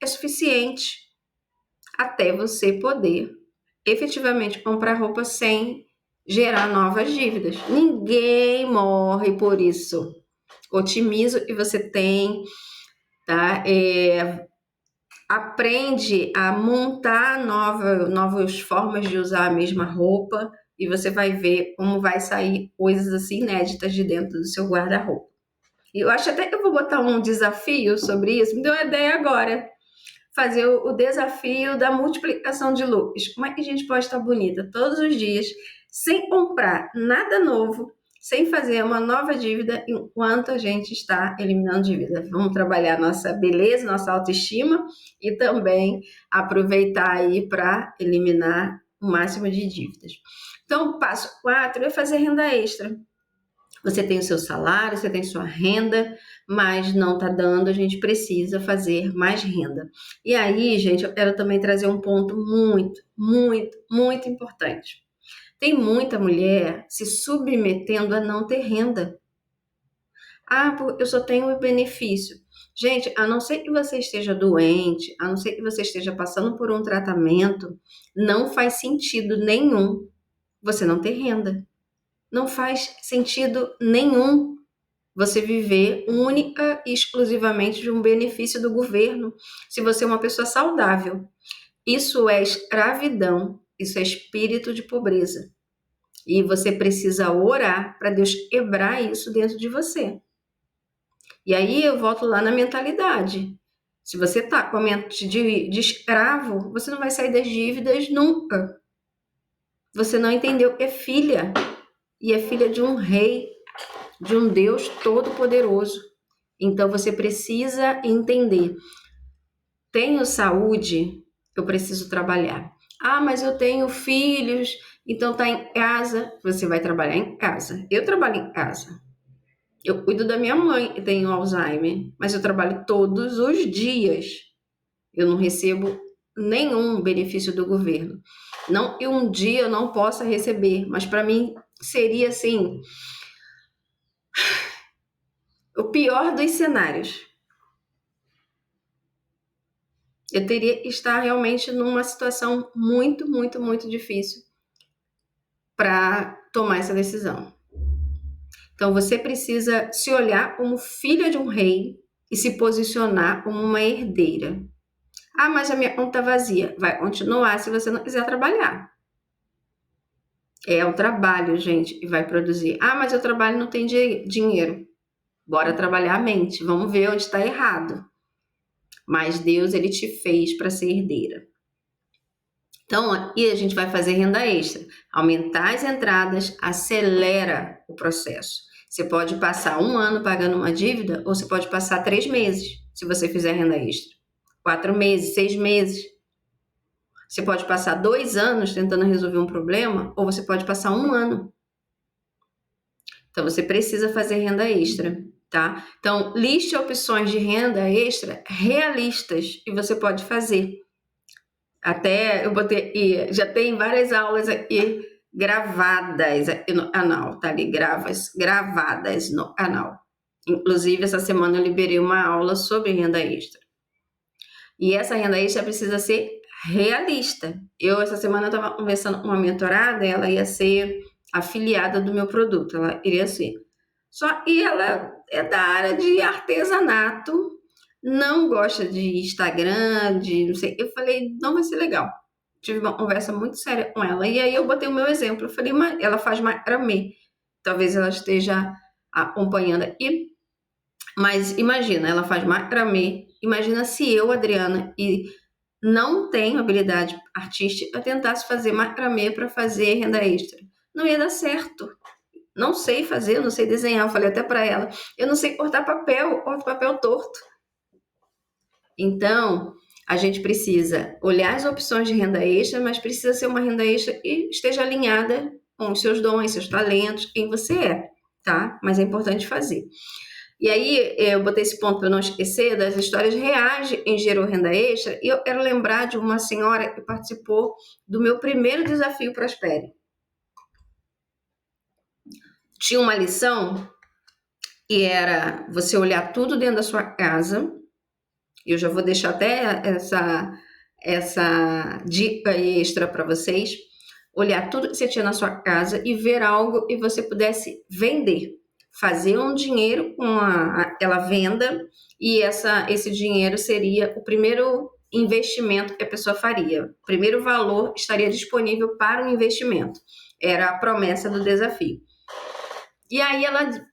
é suficiente até você poder efetivamente comprar roupa sem gerar novas dívidas. Ninguém morre por isso. Otimiza o que você tem, tá? Aprende a montar novas formas de usar a mesma roupa e você vai ver como vai sair coisas assim inéditas de dentro do seu guarda-roupa. E eu acho até que eu vou botar um desafio sobre isso, me deu uma ideia agora. Fazer o desafio da multiplicação de looks. Como é que a gente pode estar bonita todos os dias, sem comprar nada novo, sem fazer uma nova dívida, enquanto a gente está eliminando dívida? Vamos trabalhar nossa beleza, nossa autoestima e também aproveitar aí para eliminar o máximo de dívidas. Então, o passo 4 é fazer renda extra. Você tem o seu salário, você tem sua renda, mas não está dando, a gente precisa fazer mais renda. E aí, gente, eu quero também trazer um ponto muito, muito, muito importante. Tem muita mulher se submetendo a não ter renda. Ah, eu só tenho o benefício. Gente, a não ser que você esteja doente, a não ser que você esteja passando por um tratamento, não faz sentido nenhum você não ter renda. Não faz sentido nenhum você viver única e exclusivamente de um benefício do governo, se você é uma pessoa saudável. Isso é escravidão, isso é espírito de pobreza. E você precisa orar para Deus quebrar isso dentro de você. E aí eu volto lá na mentalidade. Se você está com a mente de escravo, você não vai sair das dívidas nunca. Você não entendeu que é filha. E é filha de um rei, de um Deus todo-poderoso. Então você precisa entender. Tenho saúde, eu preciso trabalhar. Ah, mas eu tenho filhos, então tá em casa. Você vai trabalhar em casa. Eu trabalho em casa. Eu cuido da minha mãe que tem Alzheimer, mas eu trabalho todos os dias. Eu não recebo nenhum benefício do governo. Não que um dia eu não possa receber, mas para mim seria assim o pior dos cenários. Eu teria que estar realmente numa situação muito, muito, muito difícil para tomar essa decisão. Então você precisa se olhar como filha de um rei e se posicionar como uma herdeira. Ah, mas a minha conta tá vazia. Vai continuar se você não quiser trabalhar. É o trabalho, gente, que vai produzir. Ah, mas eu trabalho e não tem dinheiro. Bora trabalhar a mente. Vamos ver onde está errado. Mas Deus, ele te fez para ser herdeira. Então, aqui a gente vai fazer renda extra. Aumentar as entradas acelera o processo. Você pode passar 1 ano pagando uma dívida ou você pode passar 3 meses, se você fizer renda extra. 4 meses, 6 meses. Você pode passar 2 anos tentando resolver um problema ou você pode passar 1 ano. Então, você precisa fazer renda extra, tá? Então, liste opções de renda extra realistas que você pode fazer. Até eu botei, já tem várias aulas aqui gravadas aqui no canal, tá ali, gravadas no canal. Inclusive, essa semana eu liberei uma aula sobre renda extra. E essa renda extra precisa ser realista. Essa semana, eu estava conversando com uma mentorada, ela ia ser afiliada do meu produto, ela iria ser. Só que ela é da área de artesanato, não gosta de Instagram, de não sei. Eu falei, não vai ser legal. Tive uma conversa muito séria com ela. E aí eu botei o meu exemplo. Eu falei, mas ela faz macramê. Talvez ela esteja acompanhando aqui. Mas imagina, ela faz macramê. Imagina se eu, Adriana, e não tenho habilidade artística, eu tentasse fazer macramê para fazer renda extra. Não ia dar certo. Não sei fazer, não sei desenhar. Eu falei até para ela, eu não sei cortar papel, eu corto papel torto. Então, a gente precisa olhar as opções de renda extra, mas precisa ser uma renda extra que esteja alinhada com os seus dons, seus talentos, quem você é, tá? Mas é importante fazer. E aí, eu botei esse ponto para não esquecer das histórias reais em gerou renda extra, e eu quero lembrar de uma senhora que participou do meu primeiro desafio Prospere. Tinha uma lição e era você olhar tudo dentro da sua casa. Eu já vou deixar até essa dica extra para vocês. Olhar tudo que você tinha na sua casa e ver algo que você pudesse vender. Fazer um dinheiro com aquela venda e esse dinheiro seria o primeiro investimento que a pessoa faria. O primeiro valor estaria disponível para o investimento. Era a promessa do desafio. E aí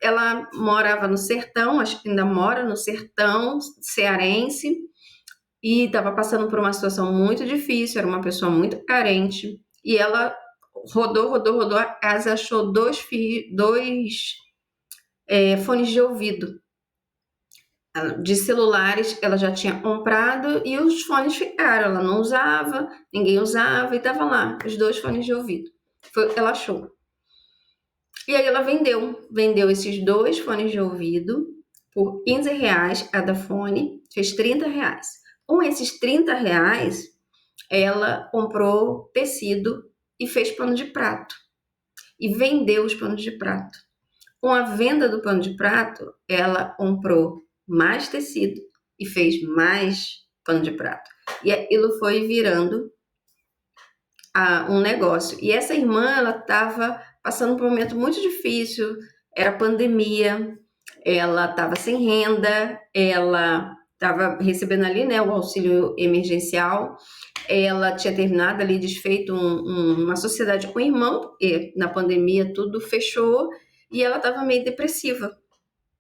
ela morava no sertão, acho que ainda mora no sertão cearense, e estava passando por uma situação muito difícil, era uma pessoa muito carente, e ela rodou, a casa achou dois fones de ouvido. De celulares ela já tinha comprado e os fones ficaram, ela não usava, ninguém usava e estavam lá, os 2 fones de ouvido. Ela achou. E aí ela vendeu esses 2 fones de ouvido por R$ 15 cada fone, fez R$ 30. Com esses R$ 30, ela comprou tecido e fez pano de prato. E vendeu os panos de prato. Com a venda do pano de prato, ela comprou mais tecido e fez mais pano de prato. E aquilo foi virando um negócio. E essa irmã, ela estava passando por um momento muito difícil, era pandemia, ela estava sem renda, ela estava recebendo ali, né, o auxílio emergencial, ela tinha terminado ali, desfeito uma sociedade com o irmão, porque na pandemia tudo fechou, e ela estava meio depressiva.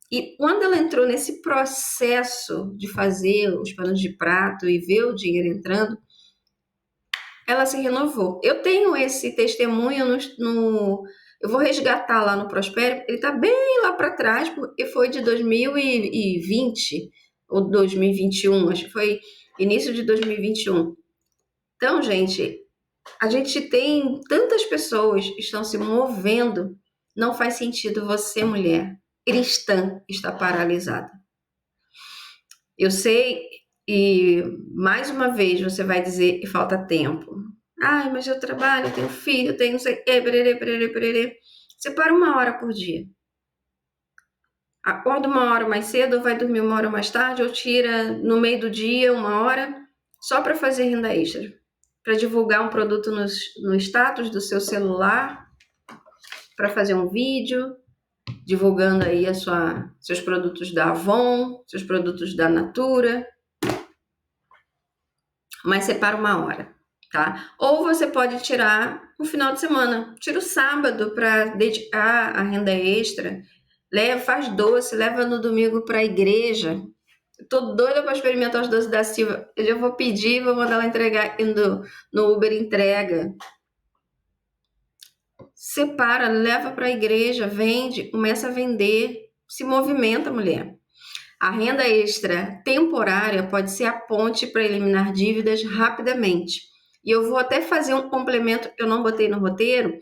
E quando ela entrou nesse processo de fazer os panos de prato e ver o dinheiro entrando, ela se renovou. Eu tenho esse testemunho eu vou resgatar lá no Prospero, ele está bem lá para trás, porque foi de 2020 ou 2021, acho que foi início de 2021. Então, gente, a gente tem tantas pessoas que estão se movendo, não faz sentido você, mulher, cristã, estar paralisada. Eu sei, e mais uma vez você vai dizer que falta tempo. Ai, mas eu trabalho, eu tenho filho, eu tenho não sei o quê, pererê. Separa 1 hora por dia. Acorda 1 hora mais cedo, ou vai dormir 1 hora mais tarde, ou tira no meio do dia 1 hora, só para fazer renda extra. Para divulgar um produto no status do seu celular, para fazer um vídeo, divulgando aí seus produtos da Avon, seus produtos da Natura. Mas separa 1 hora, tá? Ou você pode tirar um final de semana, tira o sábado para dedicar a renda extra, faz doce, leva no domingo para a igreja. Eu tô doida para experimentar os doces da Silva. Eu já vou pedir, vou mandar ela entregar no Uber entrega. Separa, leva para a igreja, vende, começa a vender, se movimenta, mulher. A renda extra temporária pode ser a ponte para eliminar dívidas rapidamente. E eu vou até fazer um complemento que eu não botei no roteiro,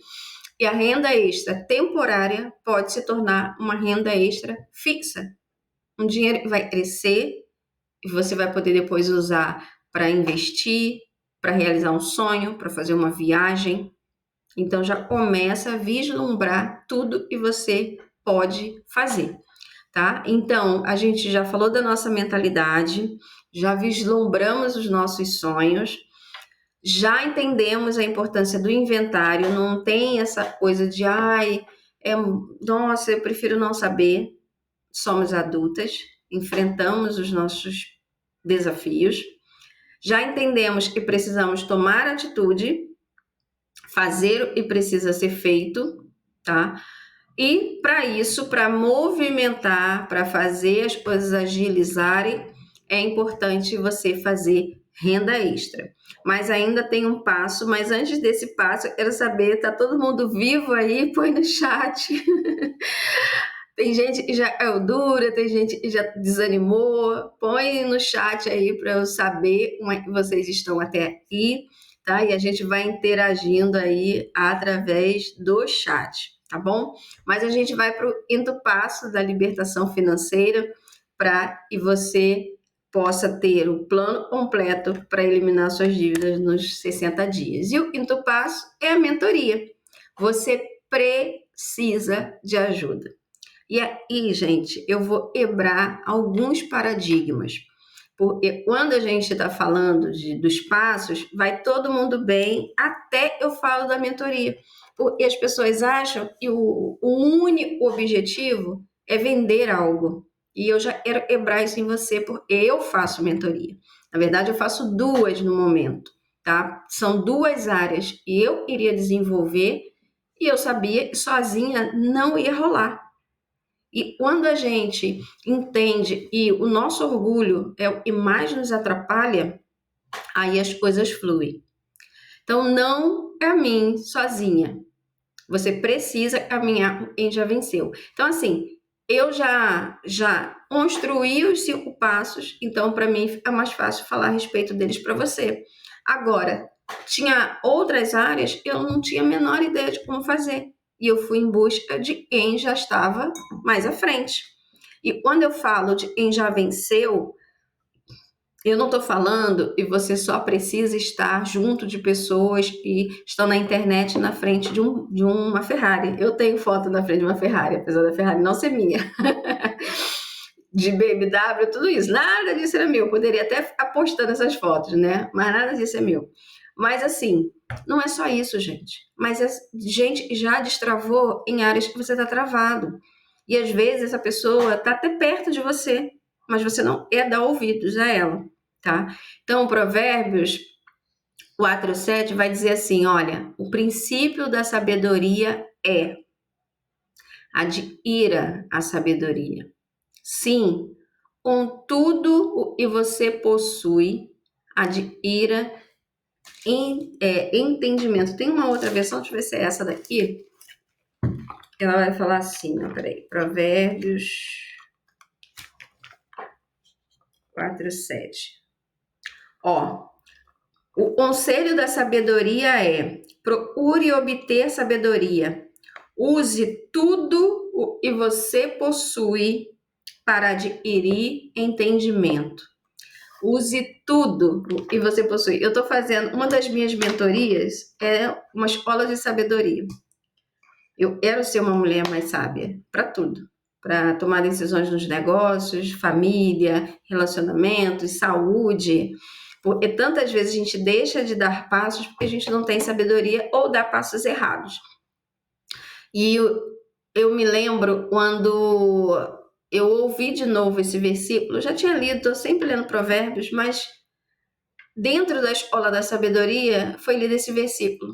e a renda extra temporária pode se tornar uma renda extra fixa. Um dinheiro que vai crescer e você vai poder depois usar para investir, para realizar um sonho, para fazer uma viagem. Então já começa a vislumbrar tudo que você pode fazer. Tá? Então, a gente já falou da nossa mentalidade, já vislumbramos os nossos sonhos, já entendemos a importância do inventário, não tem essa coisa de, nossa, eu prefiro não saber. Somos adultas, enfrentamos os nossos desafios, já entendemos que precisamos tomar atitude, fazer o que precisa ser feito, tá? E para isso, para movimentar, para fazer as coisas agilizarem, é importante você fazer renda extra. Mas ainda tem um passo, mas antes desse passo, eu quero saber, tá todo mundo vivo aí? Põe no chat. Tem gente que já é dura, tem gente que já desanimou. Põe no chat aí para eu saber como é que vocês estão até aqui, tá? E a gente vai interagindo aí através do chat, tá bom? Mas a gente vai para o quinto passo da libertação financeira para que você possa ter o plano completo para eliminar suas dívidas nos 60 dias. E o quinto passo é a mentoria. Você precisa de ajuda. E aí, gente, eu vou quebrar alguns paradigmas. Porque quando a gente está falando dos passos, vai todo mundo bem, até eu falo da mentoria. Porque as pessoas acham que o único objetivo é vender algo. E eu já quero quebrar isso em você, porque eu faço mentoria. Na verdade, eu faço 2 no momento, tá? São 2 áreas e eu iria desenvolver E eu sabia que sozinha não ia rolar. E quando a gente entende e o nosso orgulho é o que mais nos atrapalha, aí as coisas fluem. Então, não é a mim sozinha. Você precisa caminhar com quem já venceu. Então, assim, eu já construí os 5 passos, então para mim fica mais fácil falar a respeito deles para você. Agora, tinha outras áreas que eu não tinha a menor ideia de como fazer. E eu fui em busca de quem já estava mais à frente. E quando eu falo de quem já venceu, eu não estou falando e você só precisa estar junto de pessoas que estão na internet na frente de uma Ferrari. Eu tenho foto na frente de uma Ferrari, apesar da Ferrari não ser minha. De BMW, tudo isso. Nada disso era meu. Eu poderia até ficar postando essas fotos, né? Mas nada disso é meu. Mas assim, não é só isso, gente. Mas é gente que já destravou em áreas que você está travado. E às vezes essa pessoa está até perto de você, mas você não é dar ouvidos a ela, tá? Então, Provérbios 4:7 vai dizer assim: olha, o princípio da sabedoria é adquira a sabedoria. Sim, com tudo o que você possui, adquira entendimento. Tem uma outra versão, deixa eu ver se é essa daqui. Ela vai falar assim, ó, peraí, Provérbios 4:7. Ó, o conselho da sabedoria é: procure obter sabedoria. Use tudo o que você possui para adquirir entendimento. Use tudo o que você possui. Eu estou fazendo, uma das minhas mentorias é uma escola de sabedoria. Eu quero ser uma mulher mais sábia para tudo. Para tomar decisões nos negócios, família, relacionamentos, saúde. Porque tantas vezes a gente deixa de dar passos porque a gente não tem sabedoria ou dá passos errados. E eu me lembro quando eu ouvi de novo esse versículo, eu já tinha lido, estou sempre lendo Provérbios, mas dentro da escola da sabedoria foi lido esse versículo.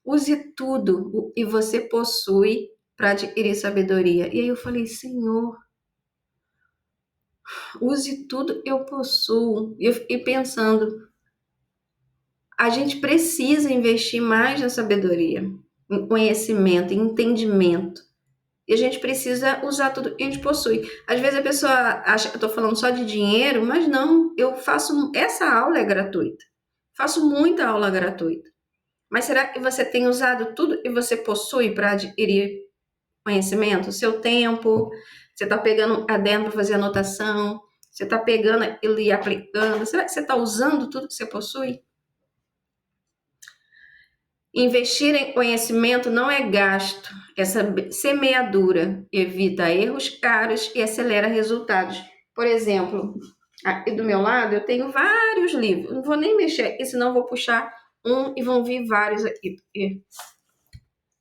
Use tudo o que você possui para adquirir sabedoria. E aí eu falei, Senhor, use tudo que eu possuo. E eu fiquei pensando, a gente precisa investir mais na sabedoria, em conhecimento, em entendimento. E a gente precisa usar tudo que a gente possui. Às vezes a pessoa acha que eu estou falando só de dinheiro, mas não, eu faço, essa aula é gratuita. Faço muita aula gratuita. Mas será que você tem usado tudo que você possui para adquirir conhecimento? O seu tempo, você está pegando um caderno para fazer anotação, você está pegando aquilo e aplicando. Será que você está usando tudo que você possui? Investir em conhecimento não é gasto, essa semeadura evita erros caros e acelera resultados. Por exemplo, aqui do meu lado eu tenho vários livros, não vou nem mexer aqui, senão vou puxar um e vão vir vários aqui.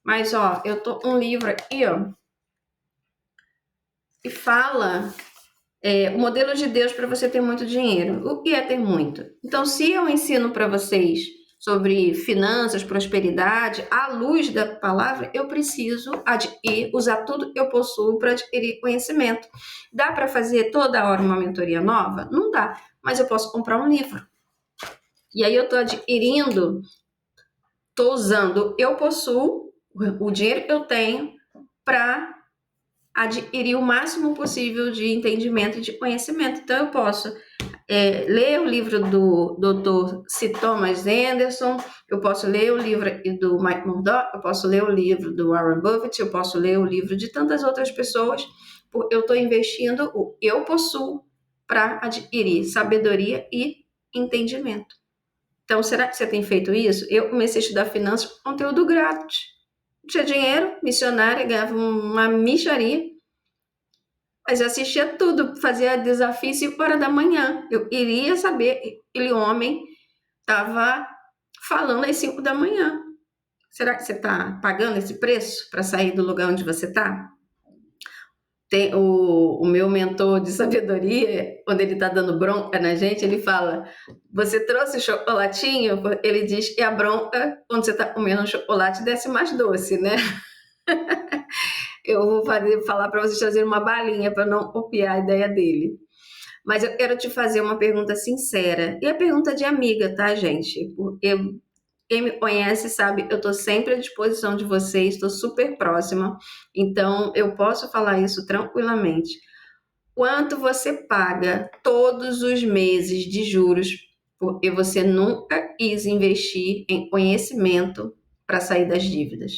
Mas ó, eu tô um livro aqui, ó, que fala o modelo de Deus para você ter muito dinheiro. O que é ter muito? Então, se eu ensino para vocês sobre finanças, prosperidade, à luz da palavra, eu preciso usar tudo que eu possuo para adquirir conhecimento. Dá para fazer toda hora uma mentoria nova? Não dá, mas eu posso comprar um livro. E aí eu estou adquirindo, estou usando, eu possuo o dinheiro que eu tenho para adquirir o máximo possível de entendimento e de conhecimento. Então, eu posso ler o livro do Dr. C. Thomas Anderson, eu posso ler o livro do Mike Murdock, eu posso ler o livro do Warren Buffett, eu posso ler o livro de tantas outras pessoas, porque eu estou investindo o eu possuo para adquirir sabedoria e entendimento. Então, será que você tem feito isso? Eu comecei a estudar finanças com conteúdo grátis. Não tinha dinheiro, missionária, ganhava uma mixaria, mas eu assistia tudo, fazia desafio 5 horas da manhã. Eu iria saber que aquele homem estava falando às 5 da manhã. Será que você está pagando esse preço para sair do lugar onde você está? Tem o meu mentor de sabedoria, quando ele está dando bronca na gente, ele fala: você trouxe chocolatinho? Ele diz que a bronca, quando você está comendo um chocolate, desce mais doce, né? Eu vou falar para vocês trazerem uma balinha para não copiar a ideia dele. Mas eu quero te fazer uma pergunta sincera. E a pergunta de amiga, tá, gente? Porque quem me conhece sabe, eu estou sempre à disposição de vocês, estou super próxima, então eu posso falar isso tranquilamente. Quanto você paga todos os meses de juros porque você nunca quis investir em conhecimento para sair das dívidas?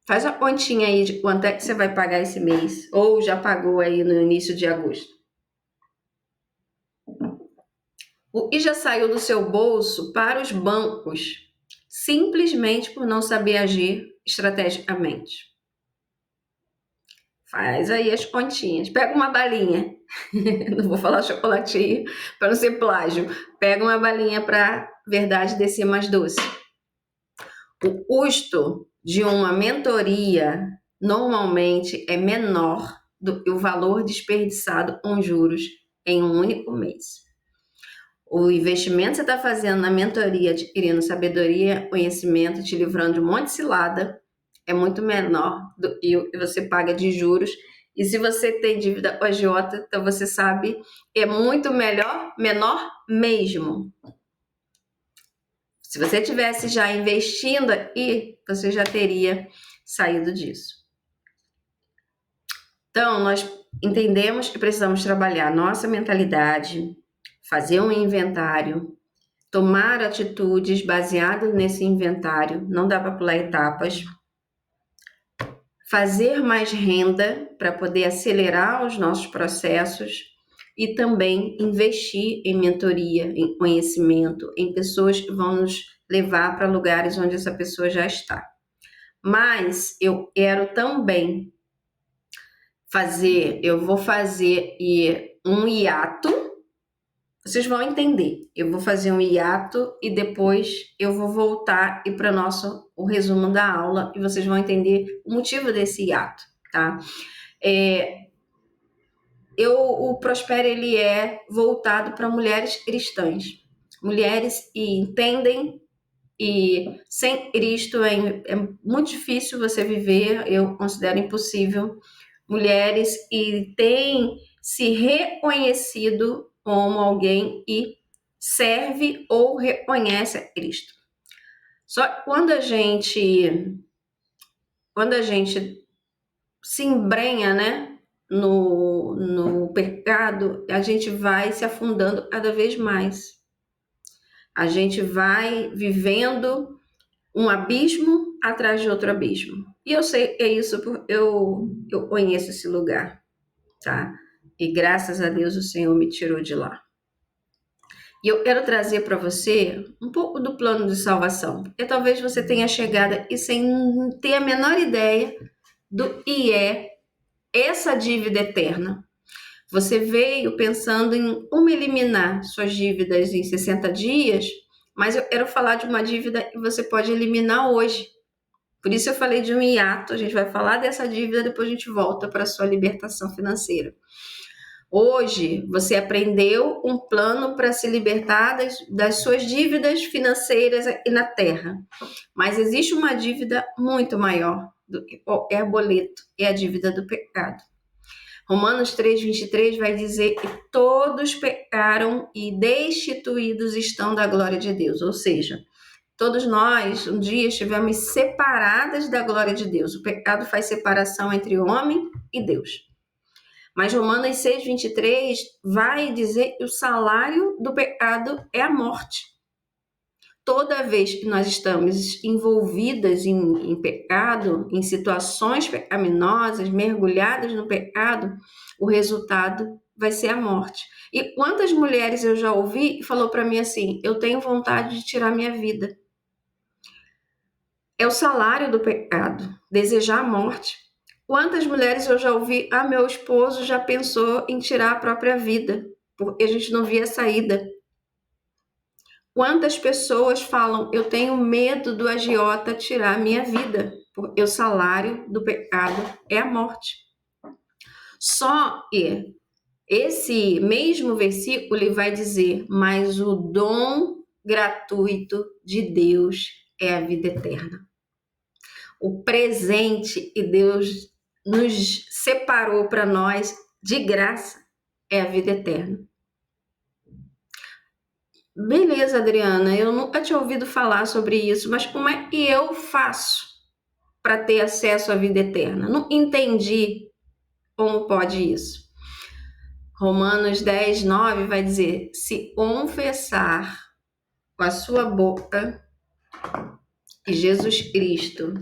Faz a continha aí de quanto é que você vai pagar esse mês, ou já pagou aí no início de agosto. O que já saiu do seu bolso para os bancos, simplesmente por não saber agir estrategicamente. Faz aí as continhas. Pega uma balinha. Não vou falar chocolatinho para não ser plágio. Pega uma balinha para verdade descer mais doce. O custo de uma mentoria normalmente é menor do que o valor desperdiçado com juros em um único mês. O investimento que você está fazendo na mentoria, adquirindo sabedoria, conhecimento, te livrando de um monte de cilada, é muito menor do que o que você paga de juros. E se você tem dívida com a agiota, então você sabe que é muito menor mesmo. Se você tivesse já investindo aí, você já teria saído disso. Então, nós entendemos que precisamos trabalhar nossa mentalidade, fazer um inventário, tomar atitudes baseadas nesse inventário, não dá para pular etapas, fazer mais renda para poder acelerar os nossos processos e também investir em mentoria, em conhecimento, em pessoas que vão nos levar para lugares onde essa pessoa já está. Mas eu quero também eu vou fazer um hiato. Vocês vão entender. Eu vou fazer um hiato e depois eu vou voltar e para o resumo da aula e vocês vão entender o motivo desse hiato, tá? O Prosper, ele é voltado para mulheres cristãs. Mulheres que entendem e sem Cristo é muito difícil você viver, eu considero impossível. Mulheres que têm se reconhecido como alguém que serve ou reconhece a Cristo. Só que quando a gente se embrenha, né, no pecado, a gente vai se afundando cada vez mais. A gente vai vivendo um abismo atrás de outro abismo. E eu sei que é isso, porque eu conheço esse lugar, tá? E graças a Deus o Senhor me tirou de lá. E eu quero trazer para você um pouco do plano de salvação, porque talvez você tenha chegado e sem ter a menor ideia do que é essa dívida eterna. Você veio pensando em como eliminar suas dívidas em 60 dias, mas eu quero falar de uma dívida que você pode eliminar hoje. Por isso eu falei de um hiato, a gente vai falar dessa dívida, depois a gente volta para a sua libertação financeira. Hoje, você aprendeu um plano para se libertar das suas dívidas financeiras aqui na Terra. Mas existe uma dívida muito maior do que qualquer boleto, é a dívida do pecado. Romanos 3:23 vai dizer que todos pecaram e destituídos estão da glória de Deus. Ou seja, todos nós um dia estivemos separadas da glória de Deus. O pecado faz separação entre o homem e Deus. Mas Romanos 6:23 vai dizer que o salário do pecado é a morte. Toda vez que nós estamos envolvidas em pecado, em situações pecaminosas, mergulhadas no pecado, o resultado vai ser a morte. E quantas mulheres eu já ouvi e falou para mim assim: eu tenho vontade de tirar minha vida. É o salário do pecado, desejar a morte. Quantas mulheres eu já ouvi: meu esposo já pensou em tirar a própria vida, porque a gente não via saída. Quantas pessoas falam: eu tenho medo do agiota tirar a minha vida, porque o salário do pecado é a morte. Só que esse mesmo versículo ele vai dizer, mas o dom gratuito de Deus é a vida eterna. O presente que Deus nos separou para nós de graça é a vida eterna. Beleza, Adriana, eu nunca tinha ouvido falar sobre isso, mas como é que eu faço para ter acesso à vida eterna? Não entendi como pode isso. Romanos 10, 9 vai dizer, se confessar com a sua boca que Jesus Cristo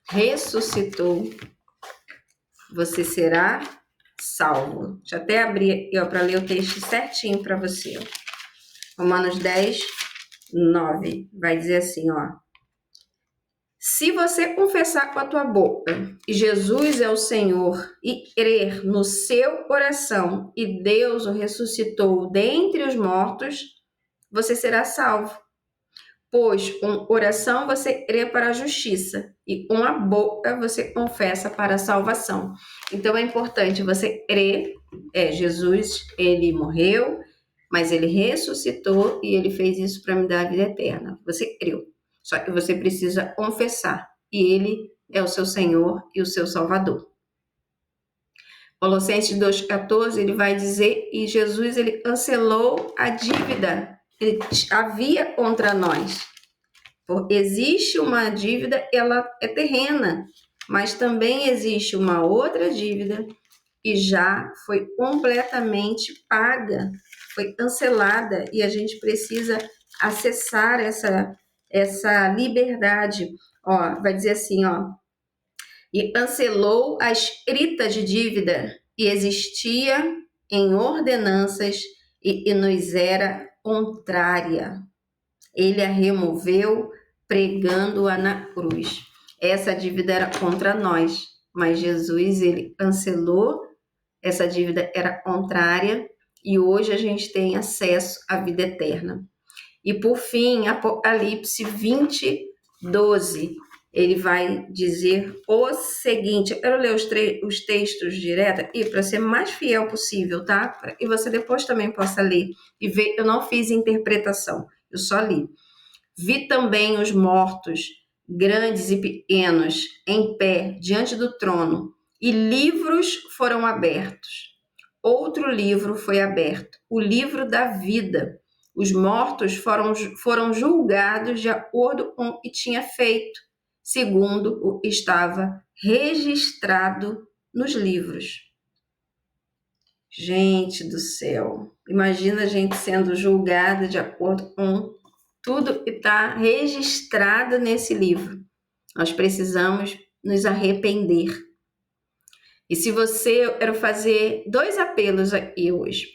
ressuscitou, você será salvo. Deixa eu até abrir aqui para ler o texto certinho para você. Romanos 10, 9 vai dizer assim, ó. Se você confessar com a tua boca que Jesus é o Senhor e crer no seu coração e Deus o ressuscitou dentre os mortos, você será salvo. Pois com o coração você crê para a justiça e com a boca você confessa para a salvação. Então é importante você crer, Jesus, ele morreu, mas ele ressuscitou e ele fez isso para me dar a vida eterna. Você creu. Só que você precisa confessar. E ele é o seu Senhor e o seu Salvador. Colossenses 2,14, ele vai dizer, e Jesus, ele cancelou a dívida que havia contra nós. Existe uma dívida, ela é terrena, mas também existe uma outra dívida que já foi completamente paga, foi cancelada, e a gente precisa acessar essa liberdade. Ó, vai dizer assim, ó, e cancelou a escrita de dívida que existia em ordenanças e nos era contrária. Ele a removeu pregando-a na cruz. Essa dívida era contra nós, mas Jesus, ele cancelou, essa dívida era contrária e hoje a gente tem acesso à vida eterna. E por fim, Apocalipse 20, 12, ele vai dizer o seguinte, eu quero ler os textos direto aqui para ser mais fiel possível, tá? E você depois também possa ler e ver, eu não fiz interpretação, eu só li. Vi também os mortos, grandes e pequenos, em pé diante do trono, e livros foram abertos. Outro livro foi aberto, o livro da vida. Os mortos foram julgados de acordo com o que tinha feito, segundo o que estava registrado nos livros. Gente do céu, imagina a gente sendo julgada de acordo com tudo que está registrado nesse livro. Nós precisamos nos arrepender. E se você, eu quero fazer 2 apelos aqui hoje.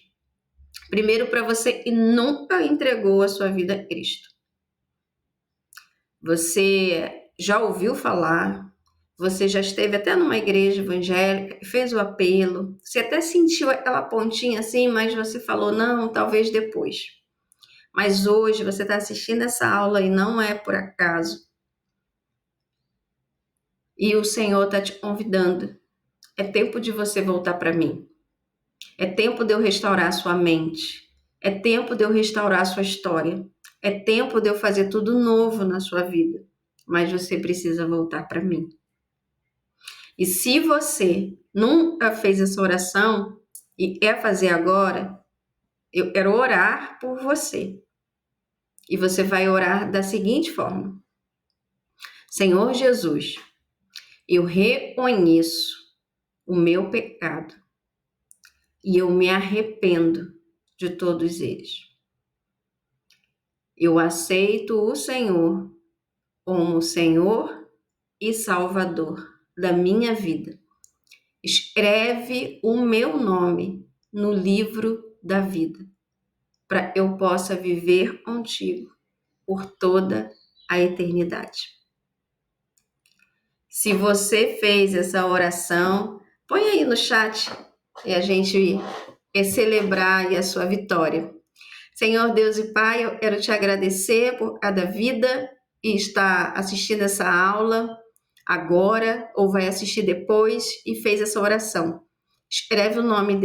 Primeiro, para você que nunca entregou a sua vida a Cristo. Você já ouviu falar, você já esteve até numa igreja evangélica, fez o apelo, você até sentiu aquela pontinha assim, mas você falou, não, talvez depois. Mas hoje você está assistindo essa aula e não é por acaso. E o Senhor está te convidando. É tempo de você voltar para mim. É tempo de eu restaurar a sua mente. É tempo de eu restaurar a sua história. É tempo de eu fazer tudo novo na sua vida. Mas você precisa voltar para mim. E se você nunca fez essa oração e quer fazer agora, eu quero orar por você. E você vai orar da seguinte forma. Senhor Jesus, eu reconheço o meu pecado e eu me arrependo de todos eles. Eu aceito o Senhor como Senhor e Salvador da minha vida. Escreve o meu nome no livro da vida, para eu possa viver contigo por toda a eternidade. Se você fez essa oração, põe aí no chat e a gente celebrar a sua vitória. Senhor Deus e Pai, eu quero te agradecer por cada vida que está assistindo essa aula. agora ou vai assistir depois e fez essa oração. Escreve o nome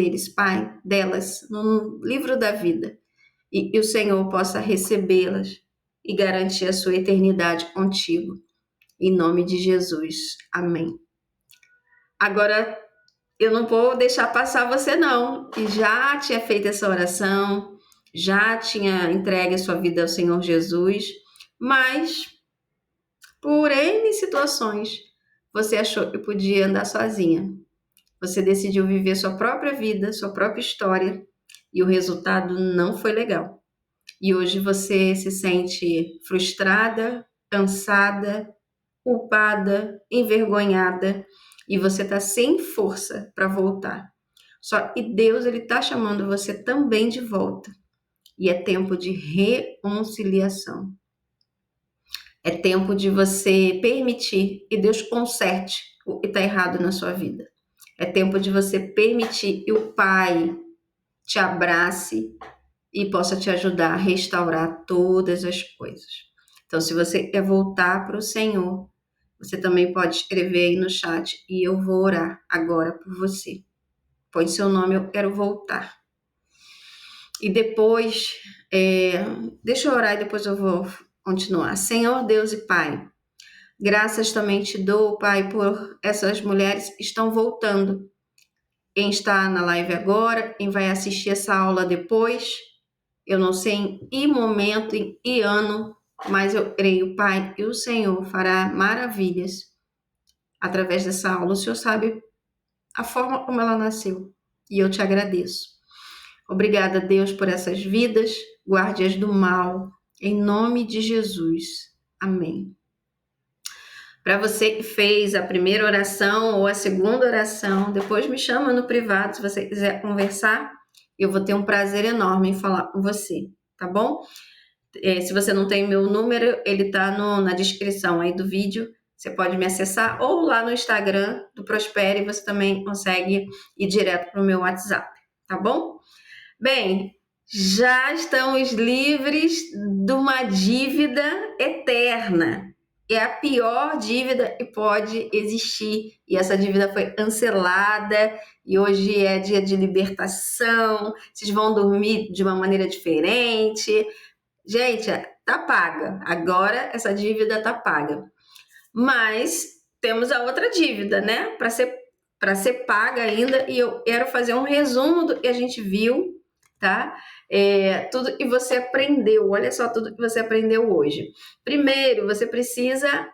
delas, no livro da vida, e o Senhor possa recebê-las e garantir a sua eternidade contigo. Em nome de Jesus. Amém. Agora, eu não vou deixar passar você não, que já tinha feito essa oração, já tinha entregue a sua vida ao Senhor Jesus, mas por N situações você achou que podia andar sozinha. Você decidiu viver sua própria vida, sua própria história, e o resultado não foi legal. E hoje você se sente frustrada, cansada, culpada, envergonhada, e você está sem força para voltar. Só que Deus está chamando você também de volta. E é tempo de reconciliação. É tempo de você permitir que Deus conserte o que está errado na sua vida. É tempo de você permitir que o Pai te abrace e possa te ajudar a restaurar todas as coisas. Então, se você quer voltar para o Senhor, você também pode escrever aí no chat e eu vou orar agora por você. Põe seu nome, eu quero voltar. E depois, deixa eu orar e depois eu vou continuar. Senhor Deus e Pai, graças também te dou, Pai, por essas mulheres que estão voltando. Quem está na live agora, quem vai assistir essa aula depois, eu não sei em que momento, em que ano, mas eu creio, Pai, que o Senhor fará maravilhas através dessa aula. O Senhor sabe a forma como ela nasceu e eu te agradeço. Obrigada, Deus, por essas vidas, guarde-as do mal, em nome de Jesus. Amém. Para você que fez a primeira oração ou a segunda oração, depois me chama no privado se você quiser conversar. Eu vou ter um prazer enorme em falar com você, tá bom? Se você não tem meu número, ele tá na descrição aí do vídeo. Você pode me acessar ou lá no Instagram do Prospere, você também consegue ir direto para o meu WhatsApp, tá bom? Bem, já estamos livres de uma dívida eterna. É a pior dívida que pode existir. E essa dívida foi cancelada e hoje é dia de libertação. Vocês vão dormir de uma maneira diferente. Gente, tá paga. Agora essa dívida tá paga. Mas temos a outra dívida, né? Para ser paga ainda. E eu quero fazer um resumo do que a gente viu, tá? Tudo que você aprendeu. Olha só tudo que você aprendeu hoje. Primeiro, você precisa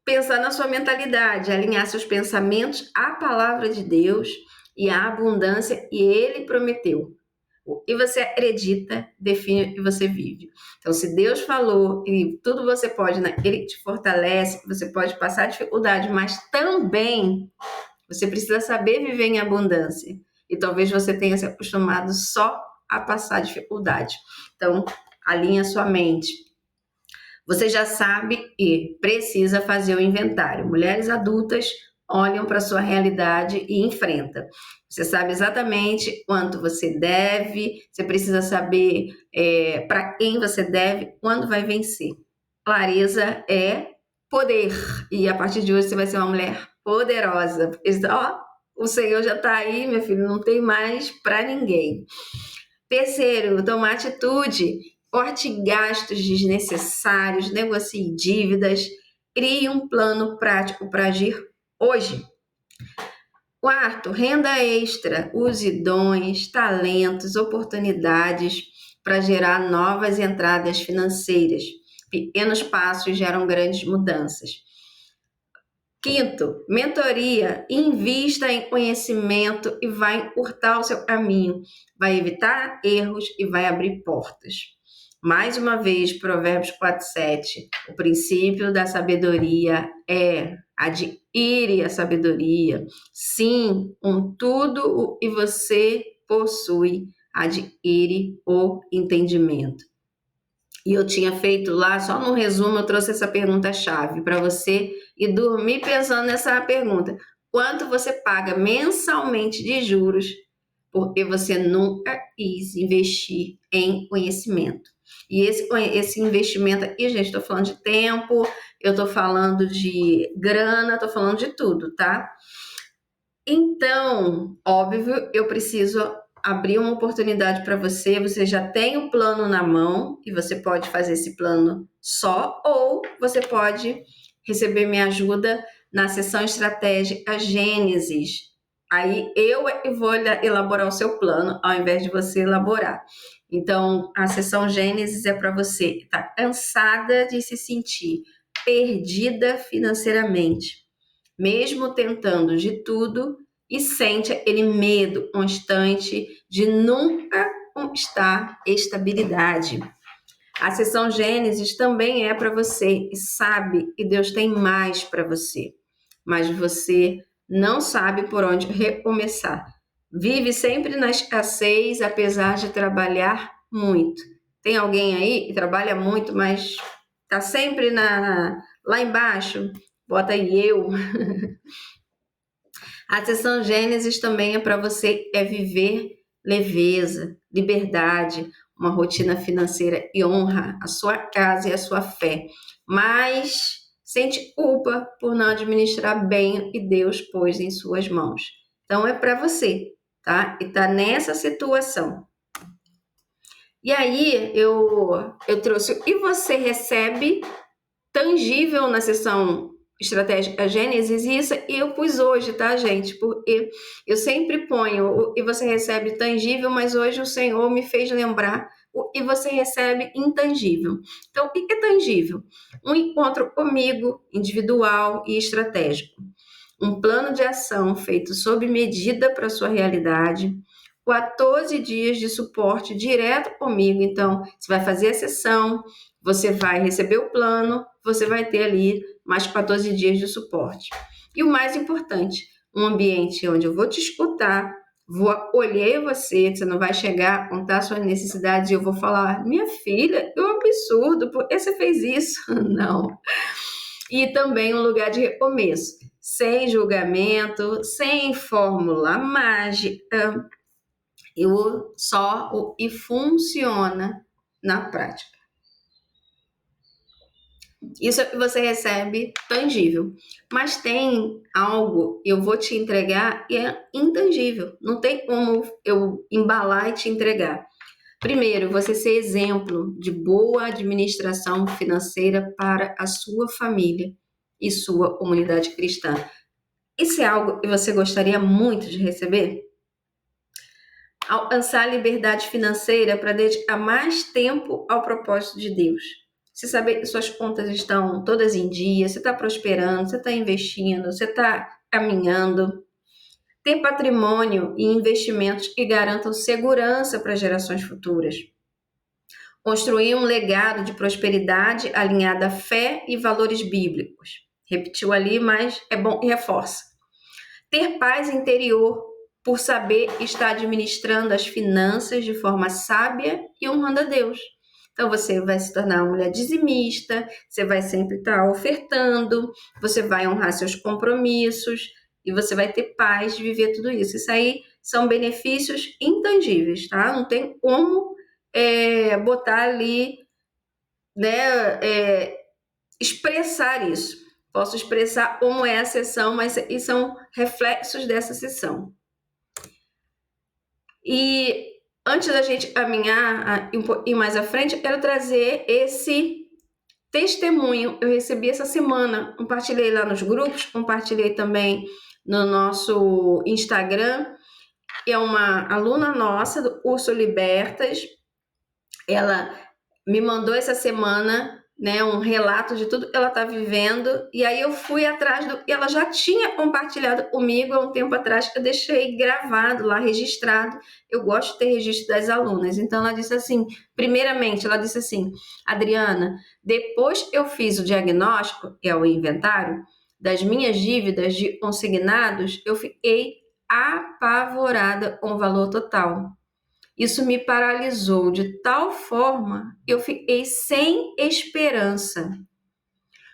pensar na sua mentalidade, alinhar seus pensamentos à palavra de Deus e à abundância que Ele prometeu. O que você acredita define o que você vive. Então, se Deus falou e tudo você pode, Ele te fortalece, você pode passar dificuldade, mas também você precisa saber viver em abundância. E talvez você tenha se acostumado só a passar dificuldade. Então, alinha sua mente. Você já sabe que precisa fazer o inventário. Mulheres adultas olham para a sua realidade e enfrentam. Você sabe exatamente quanto você deve, você precisa saber para quem você deve, quando vai vencer. Clareza é poder. E a partir de hoje você vai ser uma mulher poderosa. O Senhor já está aí, meu filho, não tem mais para ninguém. Terceiro, tomar atitude. Corte gastos desnecessários, negocie dívidas, crie um plano prático para agir hoje. Quarto, renda extra. Use dons, talentos, oportunidades para gerar novas entradas financeiras. Pequenos passos geram grandes mudanças. Quinto, mentoria. Invista em conhecimento e vai encurtar o seu caminho. Vai evitar erros e vai abrir portas. Mais uma vez, Provérbios 4:7. O princípio da sabedoria é adquire a sabedoria. Sim, com tudo o que você possui, adquire o entendimento. E eu tinha feito lá, só no resumo, eu trouxe essa pergunta-chave para você e dormir pensando nessa pergunta. Quanto você paga mensalmente de juros porque você nunca quis investir em conhecimento? E esse investimento aqui, gente, estou falando de tempo, eu tô falando de grana, tô falando de tudo, tá? Então, óbvio, eu preciso abrir uma oportunidade para você. Você já tem o plano na mão e você pode fazer esse plano só, ou você pode receber minha ajuda na sessão estratégica Gênesis. Aí eu vou elaborar o seu plano ao invés de você elaborar. Então, a sessão Gênesis é para você que está cansada de se sentir perdida financeiramente, mesmo tentando de tudo, e sente aquele medo constante de nunca conquistar estabilidade. A sessão Gênesis também é para você e sabe que Deus tem mais para você, mas você não sabe por onde recomeçar. Vive sempre na escassez, apesar de trabalhar muito. Tem alguém aí que trabalha muito, mas está sempre lá embaixo? Bota aí eu. A sessão Gênesis também é para você viver leveza, liberdade, uma rotina financeira e honra a sua casa e a sua fé, mas sente culpa por não administrar bem o que Deus pôs em suas mãos. Então é para você, tá? E tá nessa situação. E aí eu trouxe, e você recebe tangível na sessão estratégica Gênesis, e isso eu pus hoje, tá, gente? Porque eu sempre ponho, e você recebe tangível, mas hoje o Senhor me fez lembrar, e você recebe intangível. Então, o que é tangível? Um encontro comigo, individual e estratégico. Um plano de ação feito sob medida para a sua realidade, 14 dias de suporte direto comigo. Então, você vai fazer a sessão, você vai receber o plano, você vai ter ali mais 14 dias de suporte. E o mais importante, um ambiente onde eu vou te escutar, vou acolher você não vai chegar, contar suas necessidades e eu vou falar, minha filha, é um absurdo, por que você fez isso? Não. E também um lugar de recomeço, sem julgamento, sem fórmula mágica, e funciona na prática. Isso é que você recebe tangível. Mas tem algo eu vou te entregar e é intangível. Não tem como eu embalar e te entregar. Primeiro, você ser exemplo de boa administração financeira para a sua família e sua comunidade cristã. Isso é algo que você gostaria muito de receber? Alcançar a liberdade financeira para dedicar mais tempo ao propósito de Deus. Você saber que suas contas estão todas em dia, você está prosperando, você está investindo, você está caminhando. Ter patrimônio e investimentos que garantam segurança para gerações futuras. Construir um legado de prosperidade alinhado à fé e valores bíblicos. Repetiu ali, mas é bom que reforça. Ter paz interior por saber estar administrando as finanças de forma sábia e honrando a Deus. Então você vai se tornar uma mulher dizimista, você vai sempre estar ofertando, você vai honrar seus compromissos e você vai ter paz de viver tudo isso. Isso aí são benefícios intangíveis, tá? Não tem como botar ali, né, expressar isso. Posso expressar como é a sessão, mas e são reflexos dessa sessão. E antes da gente caminhar um pouquinho mais à frente, eu quero trazer esse testemunho. Eu recebi essa semana, compartilhei lá nos grupos, compartilhei também no nosso Instagram. É uma aluna nossa do curso Libertas. Ela me mandou essa semana, né, um relato de tudo que ela está vivendo, e aí eu fui atrás do que ela já tinha compartilhado comigo há um tempo atrás, que eu deixei gravado lá, registrado. Eu gosto de ter registro das alunas. Então ela disse assim, primeiramente, ela disse assim, Adriana, depois que eu fiz o diagnóstico, que é o inventário, das minhas dívidas de consignados, eu fiquei apavorada com o valor total. Isso me paralisou de tal forma que eu fiquei sem esperança.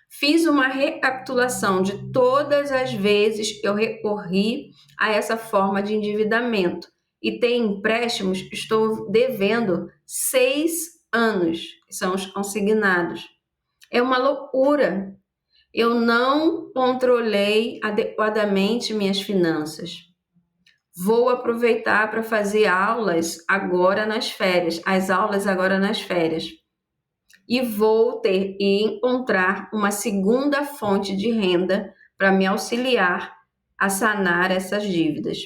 Fiz uma recapitulação de todas as vezes que eu recorri a essa forma de endividamento e tem empréstimos que estou devendo 6 anos, que são os consignados. É uma loucura. Eu não controlei adequadamente minhas finanças. Vou aproveitar para fazer aulas agora nas férias, as aulas agora nas férias. E vou ter e encontrar uma segunda fonte de renda para me auxiliar a sanar essas dívidas.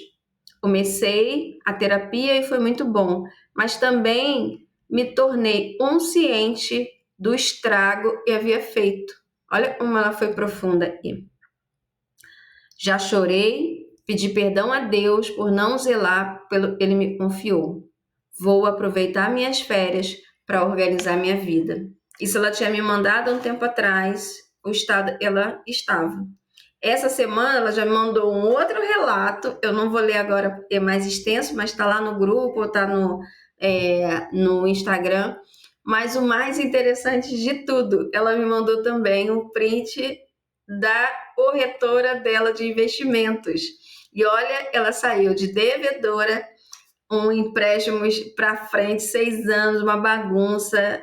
Comecei a terapia e foi muito bom, mas também me tornei consciente do estrago que havia feito. Olha como ela foi profunda aqui. Já chorei, pedi perdão a Deus por não zelar pelo que Ele me confiou. Vou aproveitar minhas férias para organizar minha vida. Isso ela tinha me mandado há um tempo atrás, o estado ela estava. Essa semana ela já me mandou um outro relato, eu não vou ler agora porque é mais extenso, mas está lá no grupo, está no Instagram. Mas o mais interessante de tudo, ela me mandou também um print da corretora dela de investimentos. E olha, ela saiu de devedora, um empréstimo para frente, 6 anos, uma bagunça,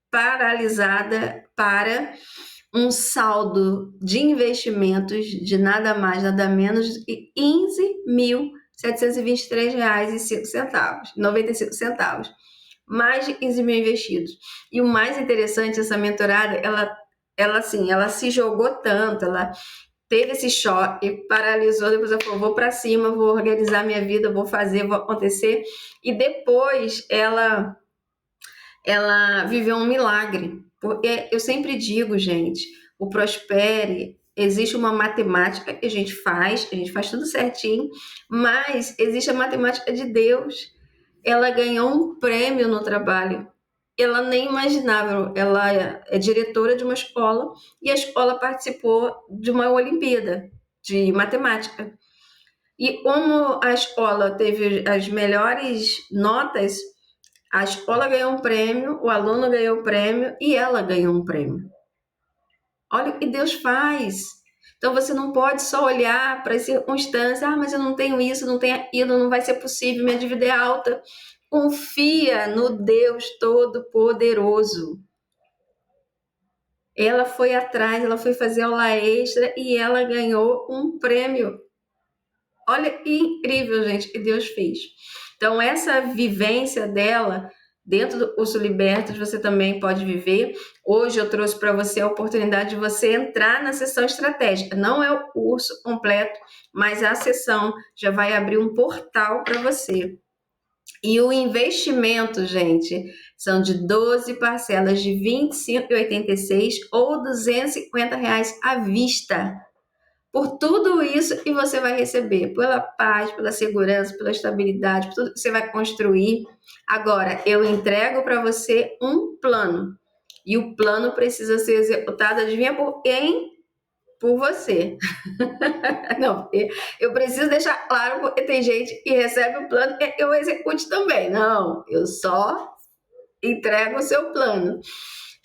paralisada, para um saldo de investimentos de nada mais, nada menos de R$ 15.723,95. Mais de 15 mil investidos. E o mais interessante, essa mentorada, ela se jogou tanto, ela teve esse choque, paralisou, depois ela falou, vou para cima, vou organizar minha vida, vou fazer, vou acontecer. E depois ela viveu um milagre. Porque eu sempre digo, gente, o Prospere, existe uma matemática que a gente faz tudo certinho, mas existe a matemática de Deus. Ela ganhou um prêmio no trabalho. Ela nem imaginava, ela é diretora de uma escola e a escola participou de uma Olimpíada de matemática. E como a escola teve as melhores notas, a escola ganhou um prêmio, o aluno ganhou um prêmio e ela ganhou um prêmio. Olha o que Deus faz. Então você não pode só olhar para as circunstâncias, mas eu não tenho isso, não tenho aquilo, não vai ser possível, minha dívida é alta. Confia no Deus Todo-Poderoso. Ela foi atrás, ela foi fazer aula extra e ela ganhou um prêmio. Olha que incrível, gente, que Deus fez. Então, essa vivência dela, dentro do curso Libertos, você também pode viver. Hoje eu trouxe para você a oportunidade de você entrar na sessão estratégica. Não é o curso completo, mas a sessão já vai abrir um portal para você. E o investimento, gente, são de 12 parcelas de R$ 25,86 ou R$ 250 à vista. Por tudo isso que você vai receber, pela paz, pela segurança, pela estabilidade, por tudo que você vai construir. Agora, eu entrego para você um plano. E o plano precisa ser executado, adivinha por quem? Por você. Não, eu preciso deixar claro, porque tem gente que recebe o plano e eu execute também. Não, eu só entrego o seu plano.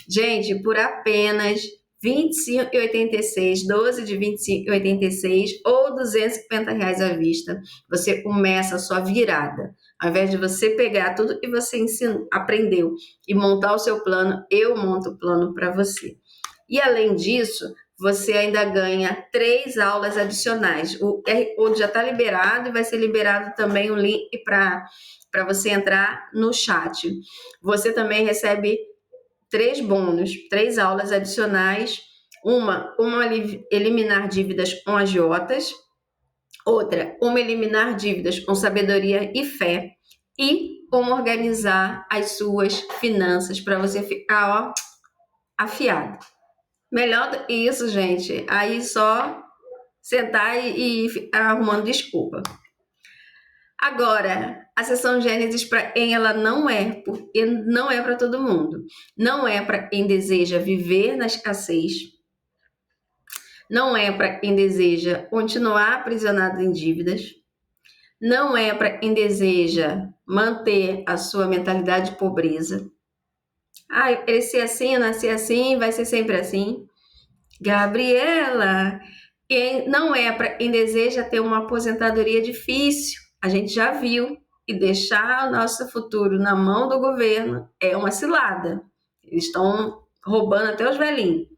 Gente, por apenas R$ 25,86, 12 de R$ 25,86 ou R$ 250 à vista, você começa a sua virada. Ao invés de você pegar tudo que você aprendeu e montar o seu plano, eu monto o plano para você. E além disso, você ainda ganha 3 aulas adicionais. O QR Code já está liberado e vai ser liberado também o link para você entrar no chat. Você também recebe 3 bônus, 3 aulas adicionais. Uma, como eliminar dívidas com agiotas. Outra, como eliminar dívidas com sabedoria e fé. E como organizar as suas finanças para você ficar afiado. Melhor do que isso, gente, aí só sentar e ficar arrumando desculpa. Agora, a sessão Gênesis para quem ela não é, porque não é para todo mundo. Não é para quem deseja viver na escassez. Não é para quem deseja continuar aprisionado em dívidas. Não é para quem deseja manter a sua mentalidade de pobreza. Eu cresci assim, eu nasci assim, vai ser sempre assim. Gabriela, não é para quem deseja ter uma aposentadoria difícil. A gente já viu. E deixar o nosso futuro na mão do governo é uma cilada. Eles estão roubando até os velhinhos.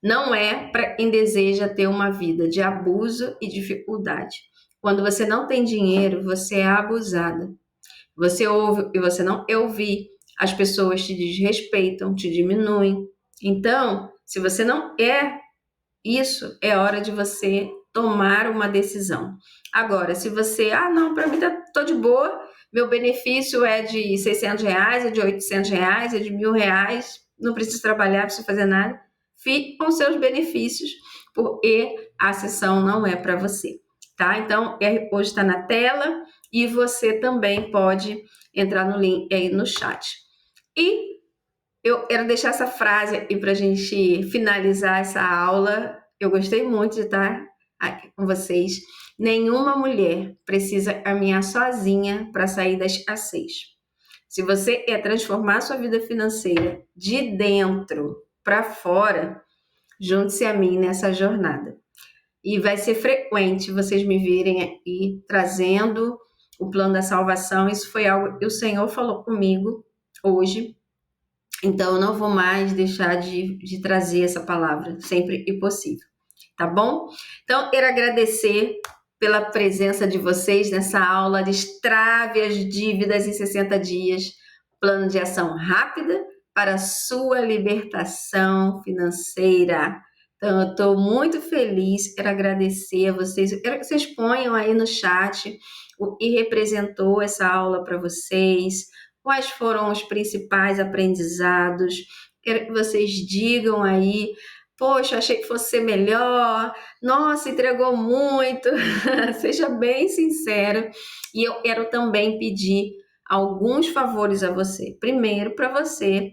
Não é para quem deseja ter uma vida de abuso e dificuldade. Quando você não tem dinheiro, você é abusada. Você ouve e você não ouvir, as pessoas te desrespeitam, te diminuem. Então, se você não é isso, é hora de você tomar uma decisão. Agora, se você, não, para mim tô de boa, meu benefício é de R$ 600, é de R$ 800, é de R$ 1.000, não preciso trabalhar, não preciso fazer nada. Fique com seus benefícios, porque a sessão não é para você, tá? Então, hoje está na tela e você também pode entrar no link aí no chat. E eu quero deixar essa frase aqui para a gente finalizar essa aula. Eu gostei muito de estar aqui com vocês. Nenhuma mulher precisa caminhar sozinha para sair da escassez. Se você quer transformar sua vida financeira de dentro para fora, junte-se a mim nessa jornada. E vai ser frequente vocês me virem aqui trazendo o plano da salvação. Isso foi algo que o Senhor falou comigo hoje. Então, eu não vou mais deixar de trazer essa palavra, sempre que possível, tá bom? Então, quero agradecer pela presença de vocês nessa aula. Destrave as dívidas em 60 dias, plano de ação rápida para a sua libertação financeira. Então, eu estou muito feliz, quero agradecer a vocês. Eu quero que vocês ponham aí no chat o que representou essa aula para vocês, quais foram os principais aprendizados. Quero que vocês digam aí, poxa, achei que fosse ser melhor, nossa, entregou muito. Seja bem sincero. E eu quero também pedir alguns favores a você. Primeiro, para você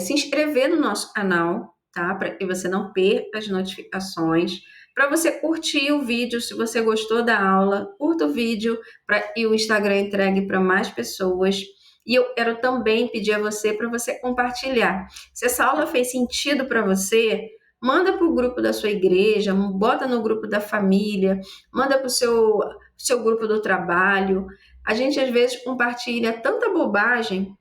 se inscrever no nosso canal, tá? Para que você não perca as notificações. Para você curtir o vídeo, se você gostou da aula, curta o vídeo para que o Instagram entregue para mais pessoas. E eu quero também pedir a você para você compartilhar. Se essa aula fez sentido para você, manda para o grupo da sua igreja, bota no grupo da família, manda para o seu grupo do trabalho. A gente às vezes compartilha tanta bobagem,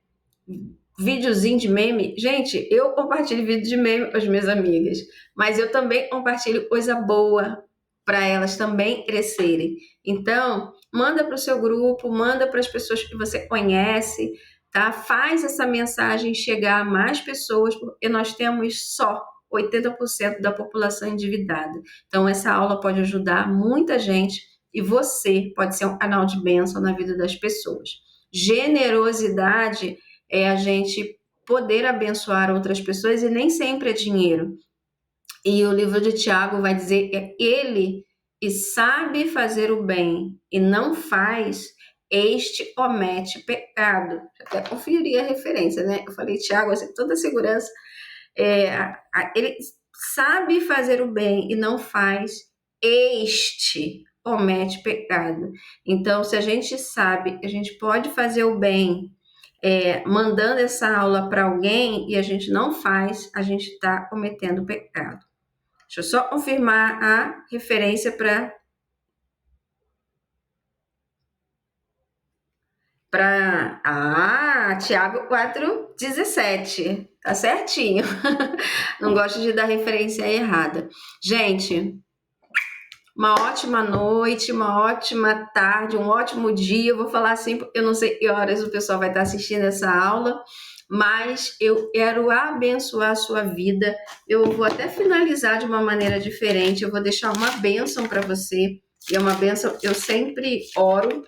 videozinho de meme. Gente, eu compartilho vídeo de meme com as minhas amigas, mas eu também compartilho coisa boa para elas também crescerem. Então, manda para o seu grupo, manda para as pessoas que você conhece, tá? Faz essa mensagem chegar a mais pessoas, porque nós temos só 80% da população endividada. Então, essa aula pode ajudar muita gente e você pode ser um canal de bênção na vida das pessoas. Generosidade é a gente poder abençoar outras pessoas e nem sempre é dinheiro. E o livro de Tiago vai dizer que ele que sabe fazer o bem e não faz, este comete pecado. Até conferi a referência, né? Eu falei, Tiago, assim, toda a segurança. Ele sabe fazer o bem e não faz, este comete pecado. Então, se a gente sabe que a gente pode fazer o bem, mandando essa aula para alguém e a gente não faz, a gente está cometendo pecado. Deixa eu só confirmar a referência para Tiago 4,17. Tá certinho. Não gosto de dar referência errada. Gente, uma ótima noite, uma ótima tarde, um ótimo dia. Eu vou falar assim, porque eu não sei que horas o pessoal vai estar assistindo essa aula, mas eu quero abençoar a sua vida. Eu vou até finalizar de uma maneira diferente. Eu vou deixar uma bênção para você. E é uma bênção, eu sempre oro,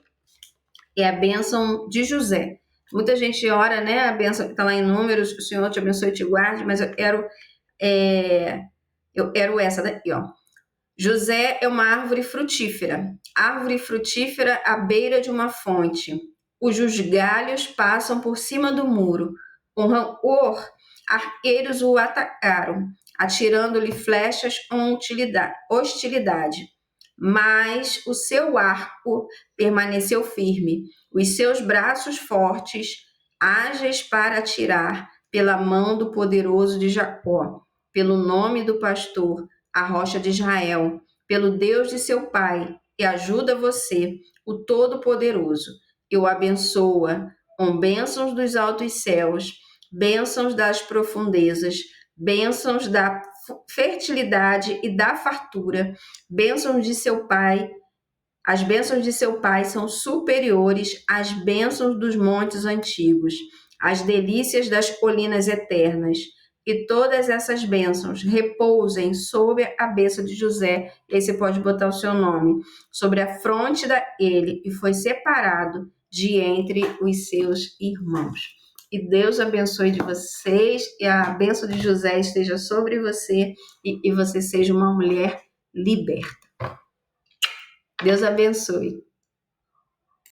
é a bênção de José. Muita gente ora, né? A bênção que está lá em Números, que o Senhor te abençoe e te guarde, mas eu quero essa daqui, ó. José é uma árvore frutífera à beira de uma fonte, cujos galhos passam por cima do muro. Com rancor, arqueiros o atacaram, atirando-lhe flechas com hostilidade. Mas o seu arco permaneceu firme, os seus braços fortes, ágeis para atirar, pela mão do poderoso de Jacó, pelo nome do pastor, a rocha de Israel, pelo Deus de seu pai, que ajuda você, o Todo-Poderoso, que o abençoa com bênçãos dos altos céus, bênçãos das profundezas, bênçãos da fertilidade e da fartura. Bênçãos de seu pai. As bênçãos de seu pai são superiores às bênçãos dos montes antigos, às delícias das colinas eternas. E todas essas bênçãos repousem sobre a cabeça de José, e aí você pode botar o seu nome, sobre a fronte dele, e foi separado de entre os seus irmãos. E Deus abençoe de vocês, e a bênção de José esteja sobre você, e você seja uma mulher liberta. Deus abençoe.